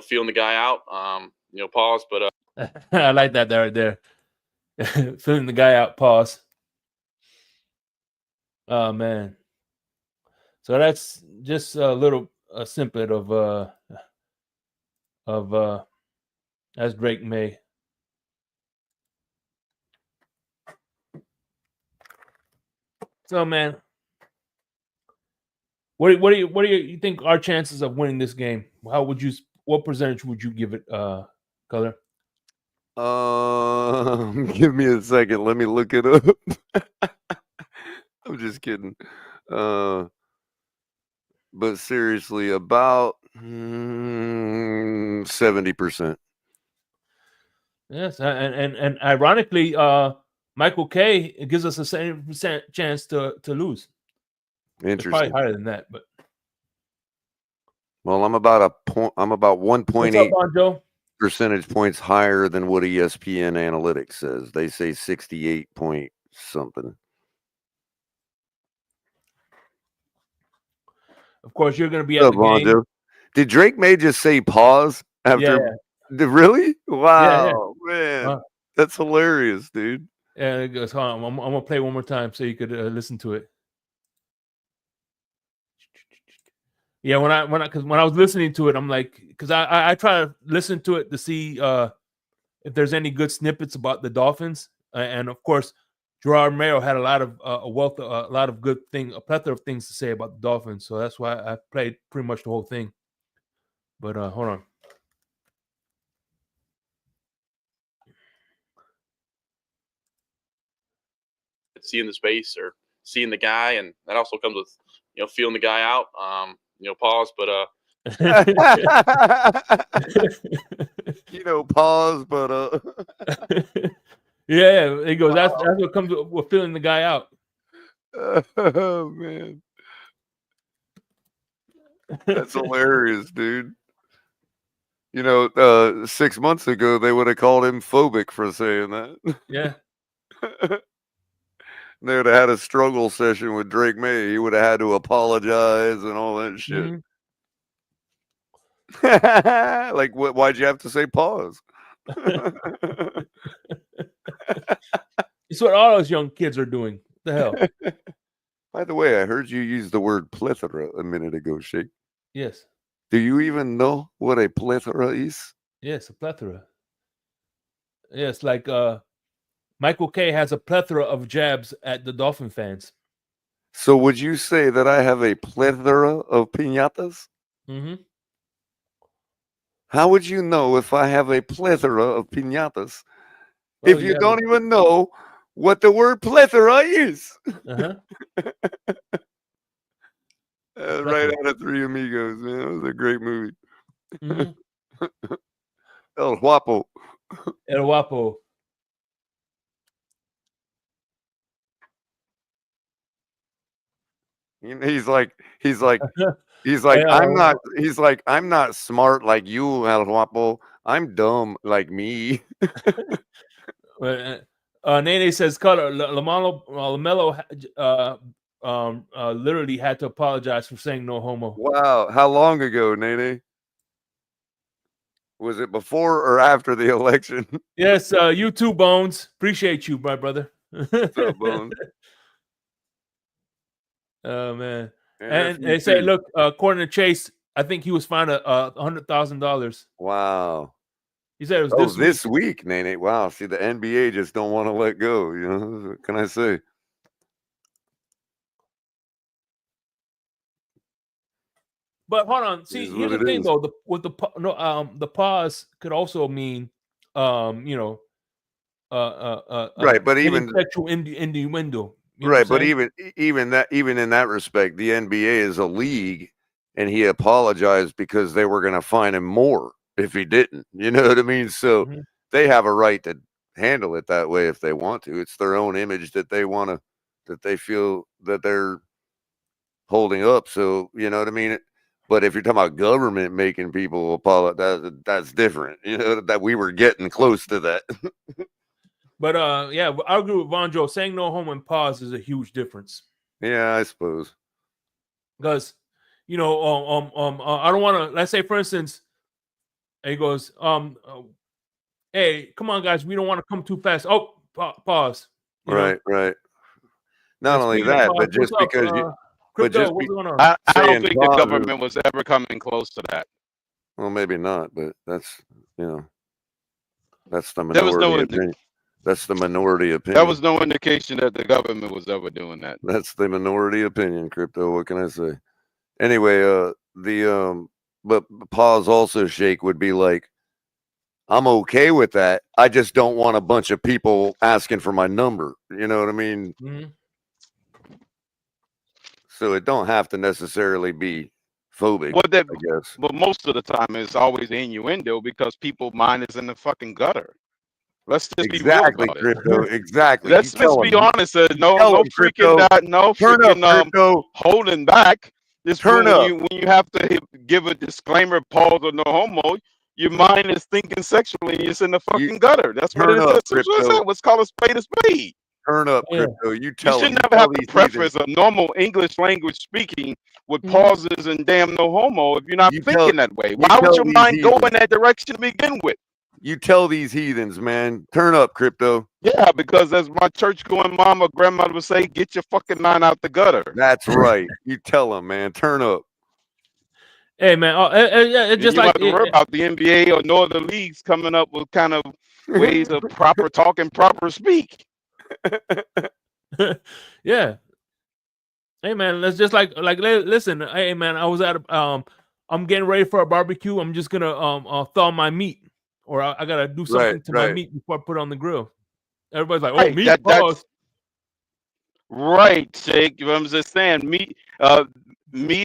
feeling the guy out. Pause. But I like that right there. Feeling the guy out. Pause. Oh man. So that's just a little a snippet of as Drake May. So, man, what do you think our chances of winning this game? What percentage would you give it, Color? Give me a second. Let me look it up. I'm just kidding. But seriously, about 70%. Yes, and ironically, Michael K gives us a 70% chance to lose. It's probably Interesting. higher than that, but Well, I'm about 1.8 Bonjo? percentage points higher than what ESPN Analytics says. They say 68 point something. Of course, you're going to be at the game. Did Drake May just say pause after? Really? Wow, man, that's hilarious, dude. Yeah, it goes. Hold on, I'm gonna play one more time so you could listen to it. Yeah, when I was listening to it, I'm like, because I try to listen to it to see if there's any good snippets about the Dolphins, and of course, Gerard Mayo had a lot of a plethora of things to say about the Dolphins, so that's why I played pretty much the whole thing. But hold on. Seeing the space or seeing the guy, and that also comes with feeling the guy out. Pause, but pause, but yeah, it goes. That's what comes with feeling the guy out. Oh man, that's hilarious, dude. 6 months ago they would have called him phobic for saying that. Yeah. They would have had a struggle session with Drake May. He would have had to apologize and all that shit. Mm-hmm. Like, why'd you have to say pause? It's what all those young kids are doing. What the hell? By the way, I heard you use the word plethora a minute ago, Shake. Yes. Do you even know what a plethora is? Yes, a plethora. Yes, like Michael K has a plethora of jabs at the Dolphin fans. So would you say that I have a plethora of piñatas? Mm-hmm. How would you know if I have a plethora of piñatas if you don't even know what the word plethora is? Uh-huh. Right out of Three Amigos, man. That was a great movie. Mm-hmm. El Guapo. El Guapo. He's like, I'm not smart like you, El Guapo. I'm dumb like me. Nene says, "Color Lamelo literally had to apologize for saying no homo." Wow, how long ago, Nene? Was it before or after the election? Yes, you too, Bones. Appreciate you, my brother. What's up, Bones? Oh man. And they say, look, according to Chase, I think he was fined $100,000. Wow. He said it was this week, Nene. Wow. See, the NBA just don't want to let go. What can I say? But hold on. See, here's the thing, though. The pause could also mean, right. But even sexual innuendo. Right, but even in that respect, the NBA is a league, and he apologized because they were going to fine him more if he didn't. You know what I mean? So they have a right to handle it that way if they want to. It's their own image that they feel that they're holding up. So you know what I mean? But if you're talking about government making people apologize, that's different. You know, that we were getting close to that. But yeah, I agree with Vonjo. Saying no homo and pause is a huge difference. Yeah, I suppose. Because I don't want to. Let's say, for instance, he goes, hey, come on, guys, we don't want to come too fast. Oh, pause. Right. Not only that, but just because Crypto, just what's be going on? I don't saying think the positive. government was ever coming close to that. Well, maybe not, but that's that's the There was minority no opinion. That's the minority there opinion. was no indication that the government was ever doing that. That's the minority opinion, Crypto. What can I say? Anyway, but pause also shake would be like, I'm okay with that. I just don't want a bunch of people asking for my number. You know what I mean? Mhm. So it don't have to necessarily be phobic, What that, I guess. but most of the time it's always innuendo because people mind is in the fucking gutter. Let's just be real Exactly, about it. Crypto. Exactly. Let's just be honest. No freaking no Turn up, freaking Crypto. holding back. This Turn when up. you have to give a disclaimer, pause or no homo. Your mind is thinking sexually and it's in the fucking gutter. That's what it Turn is. up, That's what Crypto. it What's called a spade a spade. Turn up, Yeah. Crypto. You You tell should them. never have to preface a normal English language speaking with pauses and damn no homo if you're not thinking that way. Why would your mind go in that direction to begin with? You tell these heathens, man. Turn up, Crypto. Yeah, because as my church going mom or grandmother would say, get your fucking mind out the gutter. That's right. You tell them, man. Turn up. Hey man, it's just you like have to worry about the NBA or no other leagues coming up with kind of ways of proper talk and proper speak. Yeah. Hey man, let's just listen. Hey man, I was at I'm getting ready for a barbecue. I'm just gonna thaw my meat, or I gotta do something to my meat before I put it on the grill. Everybody's like, "Oh, meat pause." Right, Jake. I'm just saying, meat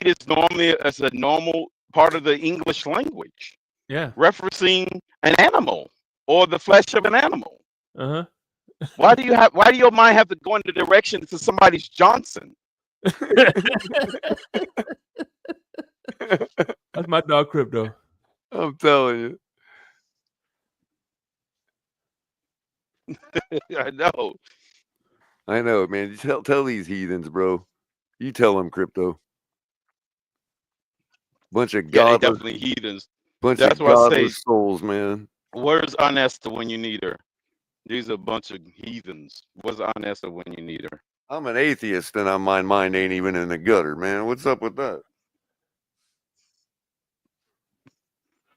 is normally as a normal part of the English language. Yeah. Referencing an animal or the flesh of an animal. Uh-huh. Why do your mind have to go in the direction to somebody's Johnson? That's my dog Crypto. I'm telling you. I know. I know, man. Tell these heathens, bro. You tell them, Crypto. Bunch of Yeah, they godless, definitely heathens. bunch That's of why I godless say, souls, man. where's Anesta when you need her? These are a bunch of heathens. Where's Anesta when you need her? I'm an atheist, and my mind ain't even in the gutter, man. What's up with that?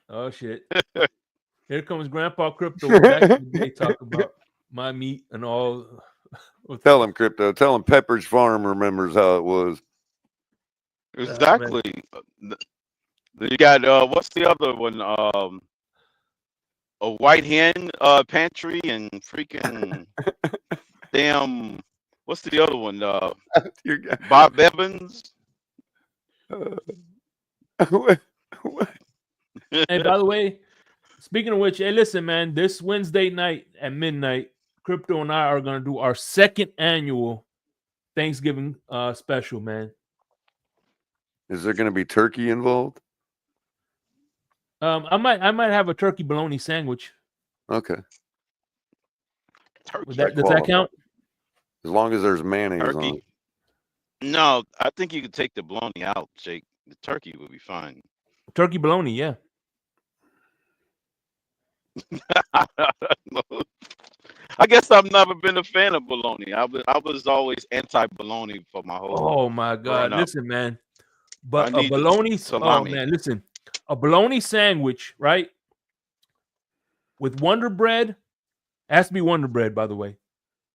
Oh shit! Here comes Grandpa Crypto back in the day, talk about my meat and all. Tell him, Crypto. Tell him Pepperidge Farm remembers how it was. Exactly. You got what's the other one? A white hen pantry and freaking damn. What's the other one? Bob Evans. Hey, by the way, speaking of which, hey, listen, man, this Wednesday night at midnight, Crypto and I are going to do our second annual Thanksgiving special, man. Is there going to be turkey involved? I might have a turkey bologna sandwich. Okay. Does that count? As long as there's mayonnaise on it. No, I think you could take the bologna out, Jake. The turkey would be fine. Turkey bologna, yeah. I guess I've never been a fan of bologna. I was always anti-bologna for my whole. Oh my God! Listen, man. But I a need bologna. salami. Oh man, listen. A bologna sandwich, right? With Wonder Bread. Has to be Wonder Bread, by the way.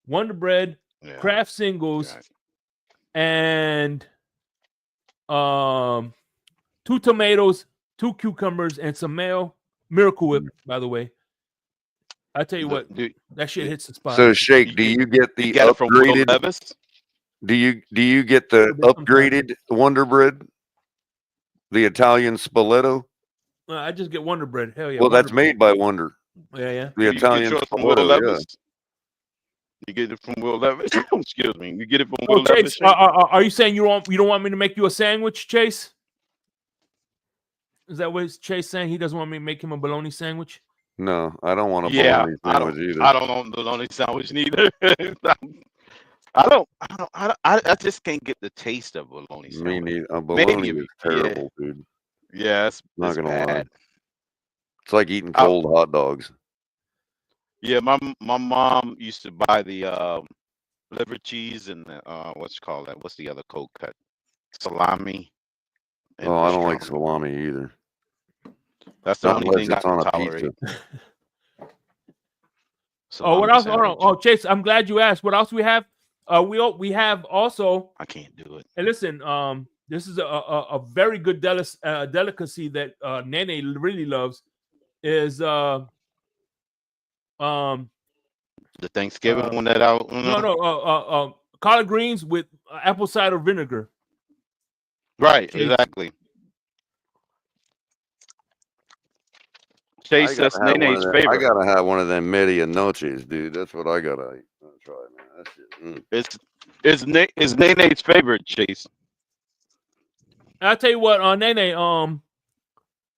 Wonder Bread, Kraft Singles, and 2 tomatoes, 2 cucumbers, and some mayo. Miracle Whip, by the way. I tell you what, that shit hits the spot. So, Shake, do you get the upgraded? Do you get the upgraded Wonder Bread? The Italian Spoleto? I just get Wonder Bread. Hell yeah. Well, Wonder that's made by Wonder. Yeah. The Italian Spoleto, yeah. You get it from Will Levis. Excuse me. You get it from Oh, Will Chase, Levis. are you saying you don't want me to make you a sandwich, Chase? Is that what Chase saying? He doesn't want me to make him a bologna sandwich? No, I don't want a bologna sandwich either. I don't want a bologna sandwich neither. I just can't get the taste of bologna sandwich. Me neither. A bologna is terrible, dude. Yeah, it's not gonna lie. bad. It's like eating cold hot dogs. Yeah, my mom used to buy the liver cheese and the what's the other cold cut? salami. Oh, I don't like salami either. That's the Not only unless thing I it's on can a tolerate. pizza. Oh, what Salami else? Hold on. sandwich. Oh, Chase, I'm glad you asked. What else we have? We have also. I can't do it. And listen, this is a very good delicacy that Nene really loves. Is the Thanksgiving one that out? No, collard greens with apple cider vinegar. Right, Chase. exactly. Chase, that's Nene's favorite. I gotta have one of them media noches, dude. That's what I gotta eat. I'll try, man. That shit. It's Nene's favorite, Chase. I'll tell you what, Nene,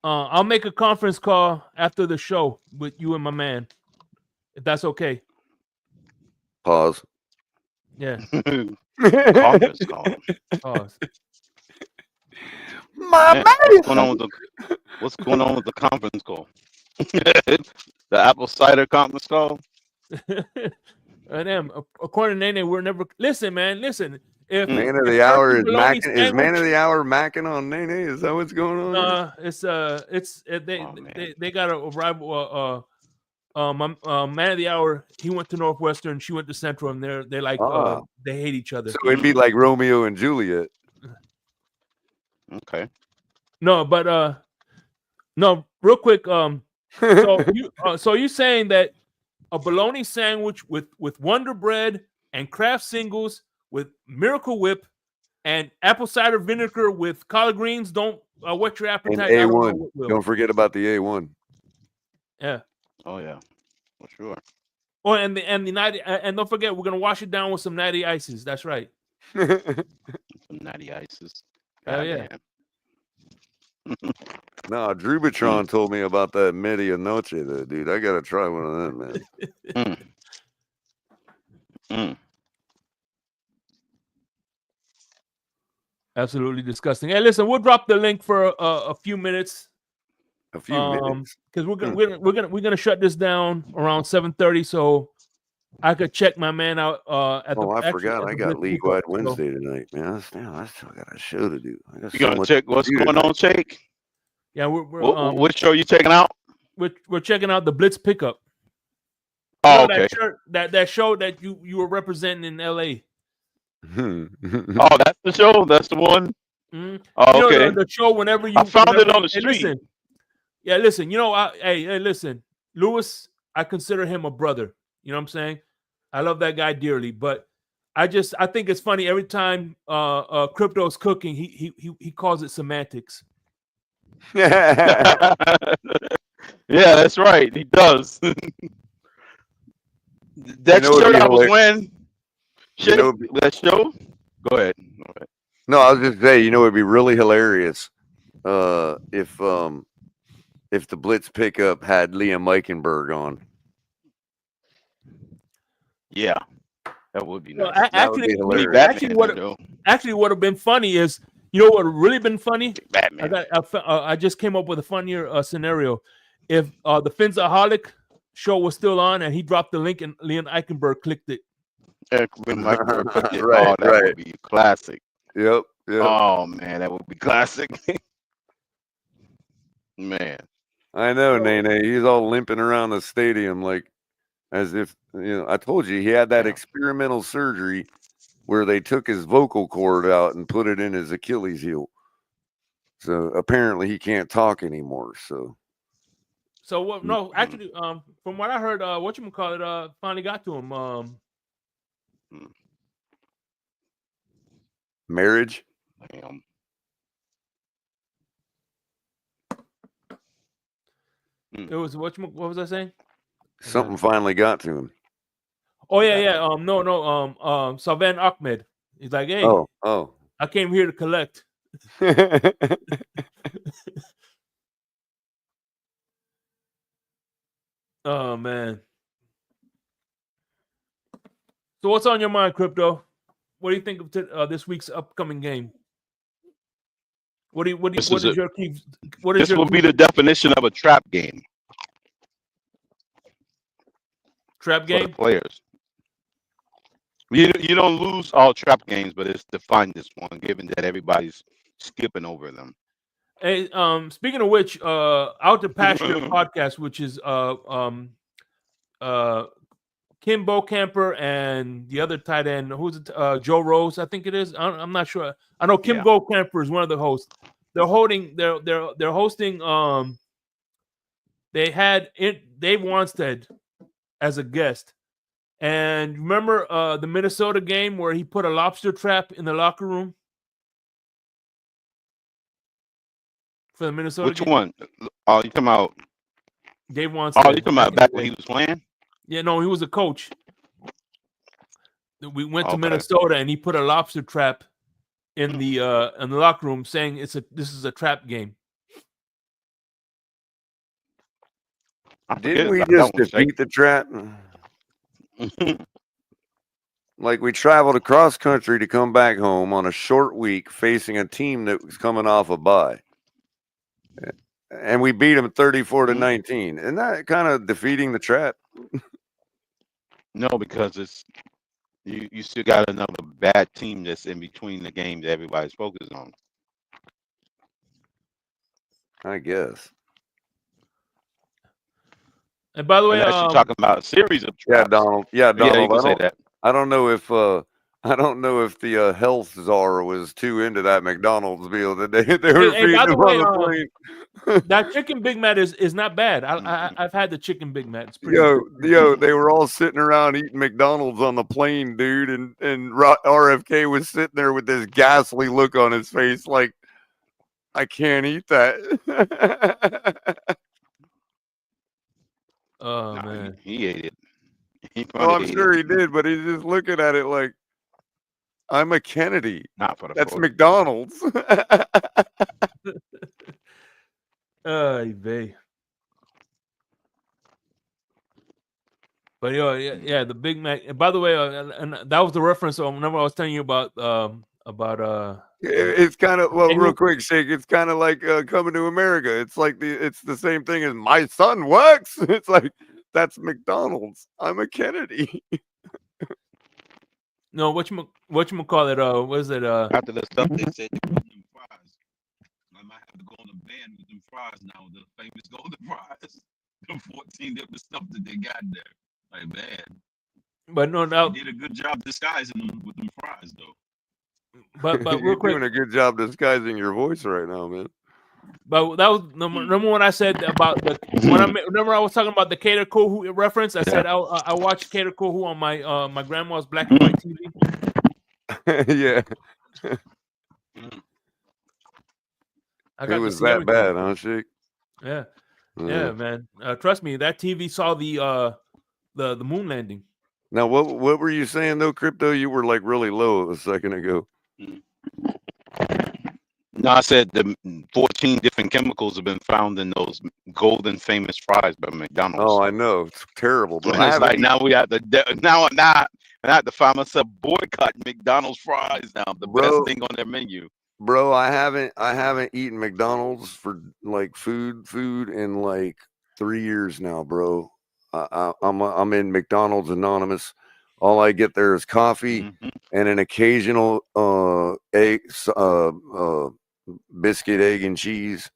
I'll make a conference call after the show with you and my man, if that's okay. Pause. Yeah. Conference call. Pause. Man, what's going on with the conference call? The apple cider conference call. And then, according to Nene, we're never. Listen, man. Listen. If Man of the hour is macking. Is man of the hour macking on Nene? Is that what's going on? They got a rival. Man of the hour. He went to Northwestern. She went to Central, and they're like they hate each other. So it'd be like Romeo and Juliet. Okay. No, but no. Real quick. So you saying that a bologna sandwich with Wonder Bread and Kraft Singles with Miracle Whip and apple cider vinegar with collard greens don't whet your appetite? And A1. Don't forget about the A1. Yeah. Oh yeah, for sure. Oh, and the natty, and don't forget, we're gonna wash it down with some natty ices. That's right. Some natty ices. Oh yeah. No, Drewbatron told me about that media noche, though, dude. I gotta try one of them, man. Absolutely disgusting. Hey, listen, we'll drop the link for a few minutes. A few minutes, because we're gonna shut this down around 7:30, so I could check my man out. I forgot I got League Wide Wednesday tonight, man. I still got a show to do. You gonna check what's going on, Shake? Yeah, what show you checking out? We're checking out the Blitz Pickup. Oh, okay. That show that you were representing in LA. Oh, that's the show. That's the one. Mm-hmm. Oh, okay. The show whenever you. I found it on the street. Listen. You know, hey, listen, Lewis. I consider him a brother. You know what I'm saying? I love that guy dearly, but I think it's funny every time Crypto's cooking, he calls it semantics. Yeah, that's right. He does. That shirt I was wearing. That show. Go ahead. No, I was just saying. You know, it'd be really hilarious if the Blitz Pickup had Liam Eichenberg on. Yeah, that would be nice. Actually, what would have been funny is, you know what would really been funny? Batman. I just came up with a funnier scenario. If the Finzaholic show was still on and he dropped the link and Liam Eichenberg clicked it. Right, that would be classic. Yep. Oh man, that would be classic. Man, I know, Nene. He's all limping around the stadium like as if, you know, I told you he had that experimental surgery where they took his vocal cord out and put it in his Achilles heel. So apparently he can't talk anymore. So what? No, actually, from what I heard, whatchamacallit finally got to him. Marriage. Damn. It was what was I saying? Something finally got to him. Oh yeah. Salvan Ahmed. He's like, hey, I came here to collect. Oh man. So what's on your mind, Crypto? What do you think of this week's upcoming game? This will be the definition of a trap game. Trap game? For the players. You don't lose all trap games, but it's the finest one, given that everybody's skipping over them. Hey, speaking of which, Out to Pasture podcast, which is uh Kim Camper and the other tight end, who's it? Joe Rose, I think it is. I'm not sure. I know Kim Yeah. Camper is one of the hosts. They're holding. They're hosting. They had Dave Wanstead as a guest, and remember the Minnesota game where he put a lobster trap in the locker room for the Minnesota Which game. one? Oh, you talking about? Dave Oh, Wanstead. you talking about back when he was playing? Yeah, no, he was a coach. We went to Okay. Minnesota and he put a lobster trap in the locker room, saying this is a trap game. Didn't we just defeat the trap? Like, we traveled across country to come back home on a short week facing a team that was coming off a bye. And we beat them 34-19. Isn't that kind of defeating the trap? No, because it's you still got another bad team that's in between the game that everybody's focused on. I guess. And by the way, unless you're talking about a series of traps. Donald. Yeah, Donald. you can say that. I don't know if the health czar was too into that McDonald's meal that they were Hey, feeding by the him way, on the plane. that chicken Big Mac is not bad. I've had the chicken Big Mac. It's pretty. Yo, they were all sitting around eating McDonald's on the plane, dude, and RFK was sitting there with this ghastly look on his face, like, I can't eat that. Oh man, he ate it. I'm sure he did, but he's just looking at it like, I'm a Kennedy. Not for the That's photo. McDonald's. Vey. But yeah, the Big Mac. And by the way, and that was the reference. Remember I was telling you about It's kind of real quick, Shake. It's kind of like Coming to America. It's like it's the same thing as My Son Works. It's like, that's McDonald's. I'm a Kennedy. No, what you call it? What is it? After the stuff they said they put in fries, I might have to go on a band with them fries now. The famous golden fries, the 14 different stuff that they got there. Like, man. But no, now they did a good job disguising them with them fries, though. But You're real quick, doing a good job disguising your voice right now, man. But that was number one. I said about the remember I was talking about the Cater Kohu reference. I said I watched Cater Kohu on my grandma's black and white TV. Yeah. I It was that bad, huh, Shake? Yeah, yeah, man. Trust me, that TV saw the moon landing. Now, what were you saying though, Crypto? You were like really low a second ago. No, I said the 14 different chemicals have been found in those golden famous fries by McDonald's. Oh, I know. It's terrible, bro. And it's like now we have to I have to find myself boycotting McDonald's fries now. The best thing on their menu. Bro, I haven't eaten McDonald's for like food in like 3 years now, bro. I'm in McDonald's Anonymous. All I get there is coffee and an occasional biscuit, egg, and cheese,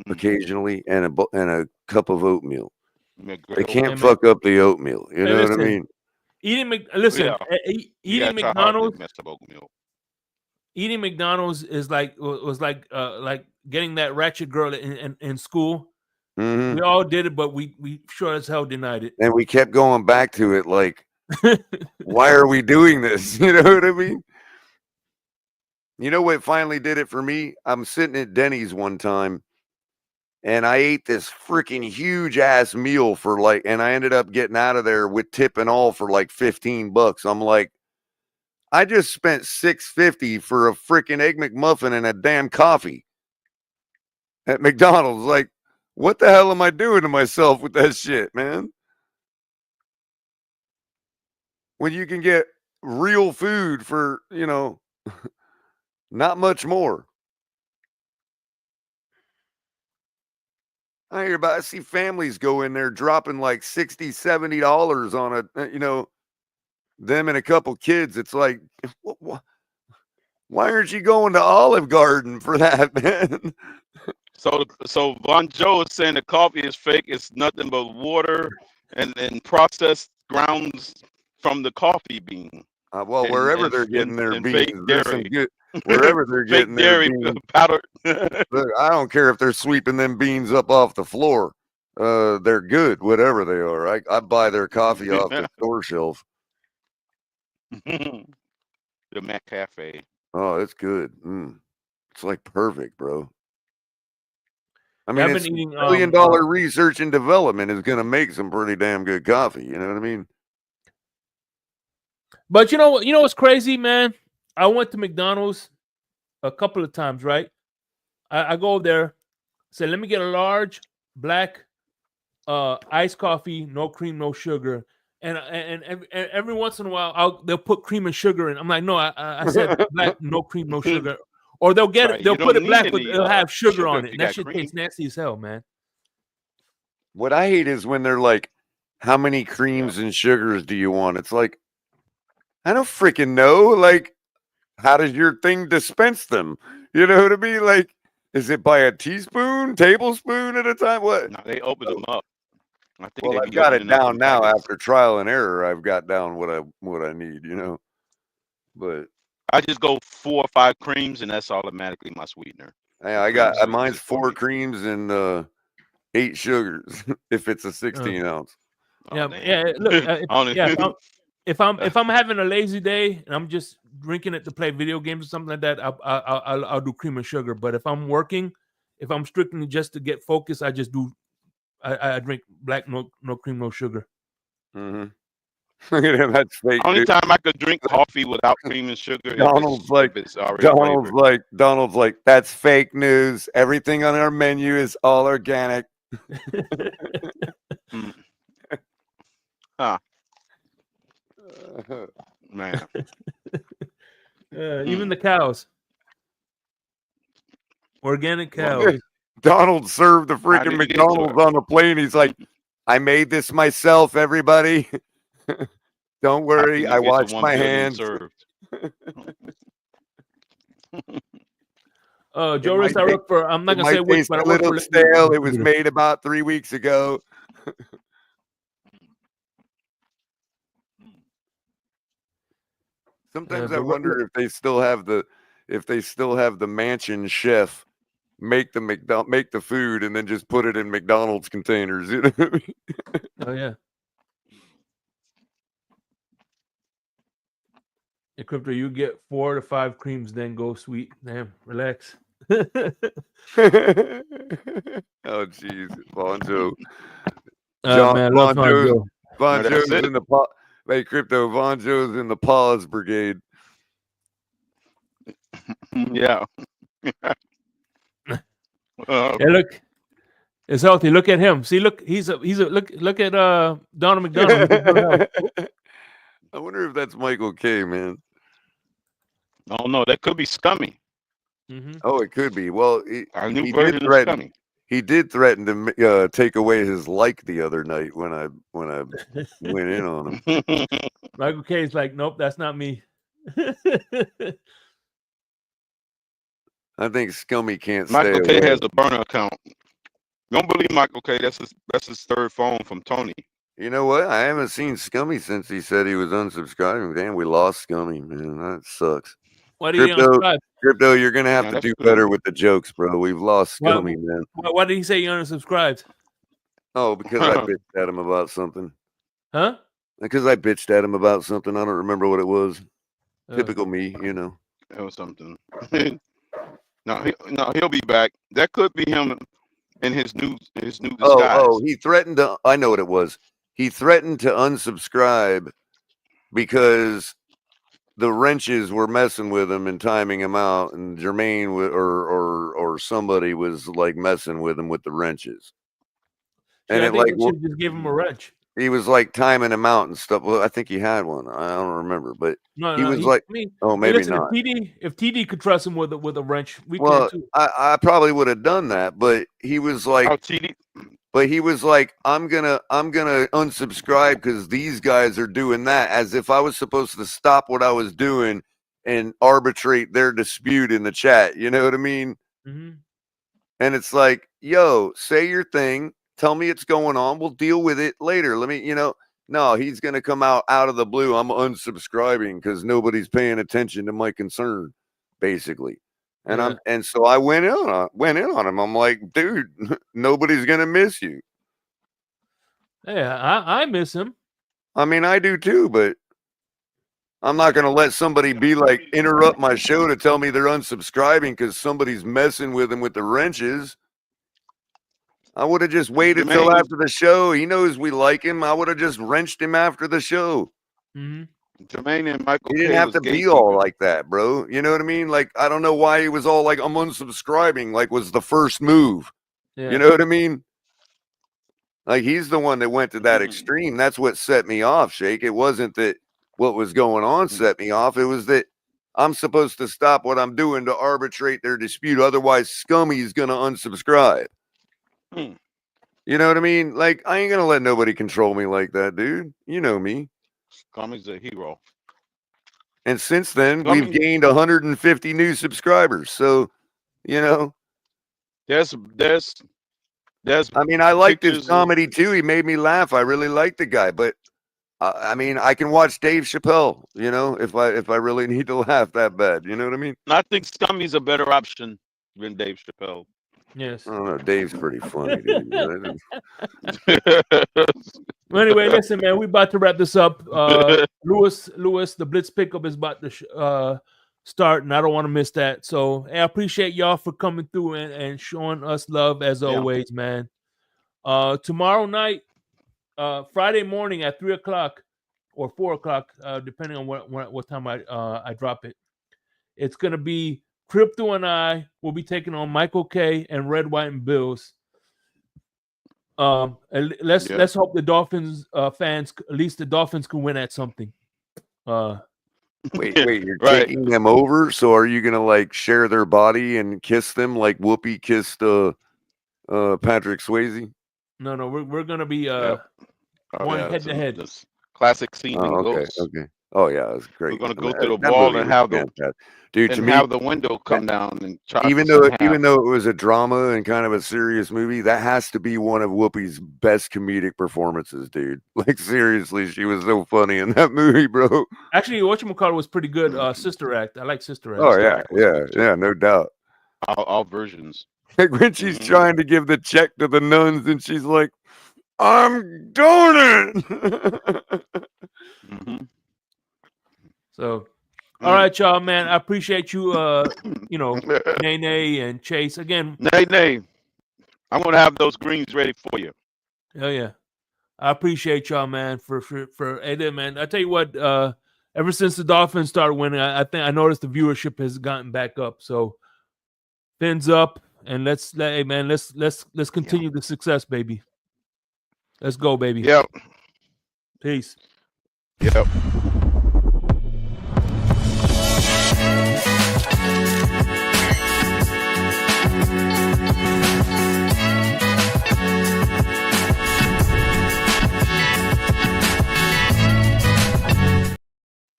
occasionally, and a cup of oatmeal. They can't fuck up the oatmeal. You know what I mean? Eating McDonald's. Eating McDonald's is like getting that ratchet girl in school. Mm-hmm. We all did it, but we sure as hell denied it. And we kept going back to it like, why are we doing this? You know what I mean? You know what finally did it for me? I'm sitting at Denny's one time and I ate this freaking huge ass meal for like, and I ended up getting out of there with tip and all for like $15. I'm like, I just spent $6.50 for a freaking Egg McMuffin and a damn coffee at McDonald's. Like, what the hell am I doing to myself with that shit, man? When you can get real food for, not much more. I see families go in there dropping like $60, $70 on a, them and a couple kids. It's like, why aren't you going to Olive Garden for that, man? So Von Joe is saying the coffee is fake. It's nothing but water and processed grounds from the coffee bean. Well, wherever they're getting their and beans, fake there's some dairy. good. Wherever they're Fake getting their dairy beans, powder. look, I don't care if they're sweeping them beans up off the floor. They're good, whatever they are. I buy their coffee off the store shelf. The Mac Cafe. Oh, it's good. It's like perfect, bro. I Yeah, mean, I've it's been eating $1 billion research and development is going to make some pretty damn good coffee. You know what I mean? But you know what's crazy, man? I went to McDonald's a couple of times, right? I go there, say, let me get a large black iced coffee, no cream, no sugar. And every once in a while, they'll put cream and sugar in. I'm like, no, I said black, no cream, no sugar. Or they'll get it, they'll put it black, but they'll have sugar on it. And that shit tastes nasty as hell, man. What I hate is when they're like, how many creams and sugars do you want? It's like, I don't freaking know. Like, how does your thing dispense them? You know what I mean? Like, is it by a teaspoon, tablespoon at a time? What? No, they open them up. I think Well, I've got it down now after trial and error. I've got down what I need, you know. But I just go 4 or 5 creams, and that's automatically my sweetener. Yeah, I got mine's 4 creams and 8 sugars if it's a 16 ounce. Yeah, look, if I'm having a lazy day and I'm just drinking it to play video games or something like that, I'll do cream and sugar. But if I'm working, if I'm strictly just to get focused, I just do I drink black, no cream, no sugar. Mm-hmm. Look at him, that's fake. Only dude. time I could drink coffee without cream and sugar Donald's if it's already flavored. Donald's like, that's fake news. Everything on our menu is all organic. Huh. Man. Even the cows. Organic cows. Donald served the freaking McDonald's on the plane. He's like, I made this myself, everybody. Don't worry, I washed my hands. Joe Rist, I work for, I'm not going to say which, but I a work little for stale. It was made about 3 weeks ago. Sometimes I wonder if they still have the mansion chef make the food and then just put it in McDonald's containers. You know what I mean? Oh yeah. Hey, Crypto, you get 4 to 5 creams, then go sweet. Damn, relax. Oh jeez, Von Joe. Man, I love Von Joe. Von Joe's in the paw. Hey, Crypto, Von Joe's in the Paws Brigade. Yeah. Hey, look, it's healthy. Look at him. See, look, he's a look at Donald McDonald. I wonder if that's Michael K, man. Oh no, that could be Scummy. Mm-hmm. Oh, it could be. Well, he did threaten to take away his like the other night when I went in on him. Michael K is like, nope, that's not me. I think Scummy can't Michael stay K away. has a burner account. Don't believe Michael K. That's his third phone from Tony. You know what? I haven't seen Scummy since he said he was unsubscribing. Damn, we lost Scummy, man. That sucks. Why did he unsubscribe? Crypto, you're gonna have to do better with the jokes, bro. We've lost Scummy, man. Why did he say you unsubscribed? Oh, because I bitched at him about something. Huh? Because I bitched at him about something. I don't remember what it was. Typical me, you know. It was something. No, he'll be back. That could be him in his new disguise. Oh, he threatened to. I know what it was. He threatened to unsubscribe because the wrenches were messing with him and timing him out, and Jermaine or somebody was like messing with him with the wrenches. And I it think like they should just give him a wrench. he was like timing him out and stuff. Well, I think he had one. I don't remember, but he was like, oh, maybe listen, not. If TD could trust him with a wrench, we Well, can too. I probably would have done that, but he was like, But he was like, I'm gonna unsubscribe because these guys are doing that, as if I was supposed to stop what I was doing and arbitrate their dispute in the chat. You know what I mean? Mm-hmm. And it's like, yo, say your thing, tell me it's going on, we'll deal with it later. Let me, no, he's gonna come out of the blue. I'm unsubscribing because nobody's paying attention to my concern, basically. And Yeah. so I went in on him. I'm like, dude, nobody's gonna miss you. Yeah, I miss him. I mean, I do too, but I'm not gonna let somebody be like interrupt my show to tell me they're unsubscribing because somebody's messing with him with the wrenches. I would have just waited till after the show. He knows we like him. I would have just wrenched him after the show. Mm-hmm. Jermaine and Michael He didn't K have was to be all gatekeeping. like that, bro. You know what I mean? Like, I don't know why he was all like, I'm unsubscribing, like was the first move. Yeah. You know what I mean? Like, he's the one that went to that extreme. That's what set me off, Shake. It wasn't that what was going on set me off. It was that I'm supposed to stop what I'm doing to arbitrate their dispute. Otherwise, Scummy's going to unsubscribe. You know what I mean? Like, I ain't going to let nobody control me like that, dude. You know me. Scummy's a hero. And since then, we've gained 150 new subscribers. So, there's I mean, I like this pictures comedy too. He made me laugh. I really like the guy, but I mean, I can watch Dave Chappelle, if I really need to laugh that bad. You know what I mean? I think Scummy's a better option than Dave Chappelle. Yes. I don't know. Dave's pretty funny, dude. Well, anyway, listen, man, we about to wrap this up. Lewis, the Blitz pickup is about to start, and I don't want to miss that. So I appreciate y'all for coming through and showing us love as always, man. Tomorrow night, Friday morning at 3:00 or 4:00, depending on what time I drop it. It's gonna be Crypto and I will be taking on Michael K and Red, White, and Bills. Let's hope the Dolphins fans, at least the Dolphins, can win at something. Wait, you're taking them over? So are you gonna like share their body and kiss them like Whoopi kissed Patrick Swayze? No, we're gonna be going head to head. Classic scene in okay, Ghost. okay. Oh yeah, that's great. We're gonna go through the wall and have the dude, and have the window come down and chop even though it was a drama and kind of a serious movie, that has to be one of Whoopi's best comedic performances, dude. Like seriously, she was so funny in that movie, bro. Actually, whatchamacallit was pretty good. Sister Act. I like Sister Act. Oh yeah, no doubt. All versions. Like when she's trying to give the check to the nuns and she's like, I'm doing it. So, all right, y'all, man. I appreciate you, Nene and Chase. Again, Nay. I'm gonna have those greens ready for you. Oh yeah. I appreciate y'all, man, for man. I tell you what, ever since the Dolphins started winning, I think I noticed the viewership has gotten back up. So fins up and let's continue the success, baby. Let's go, baby. Yep. Peace. Yep.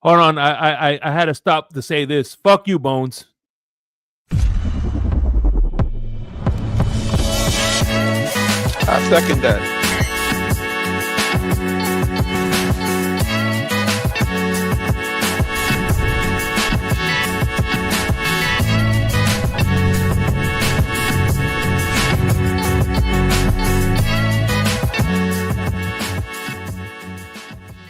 Hold on, I had to stop to say this. Fuck you, Bones. I second that.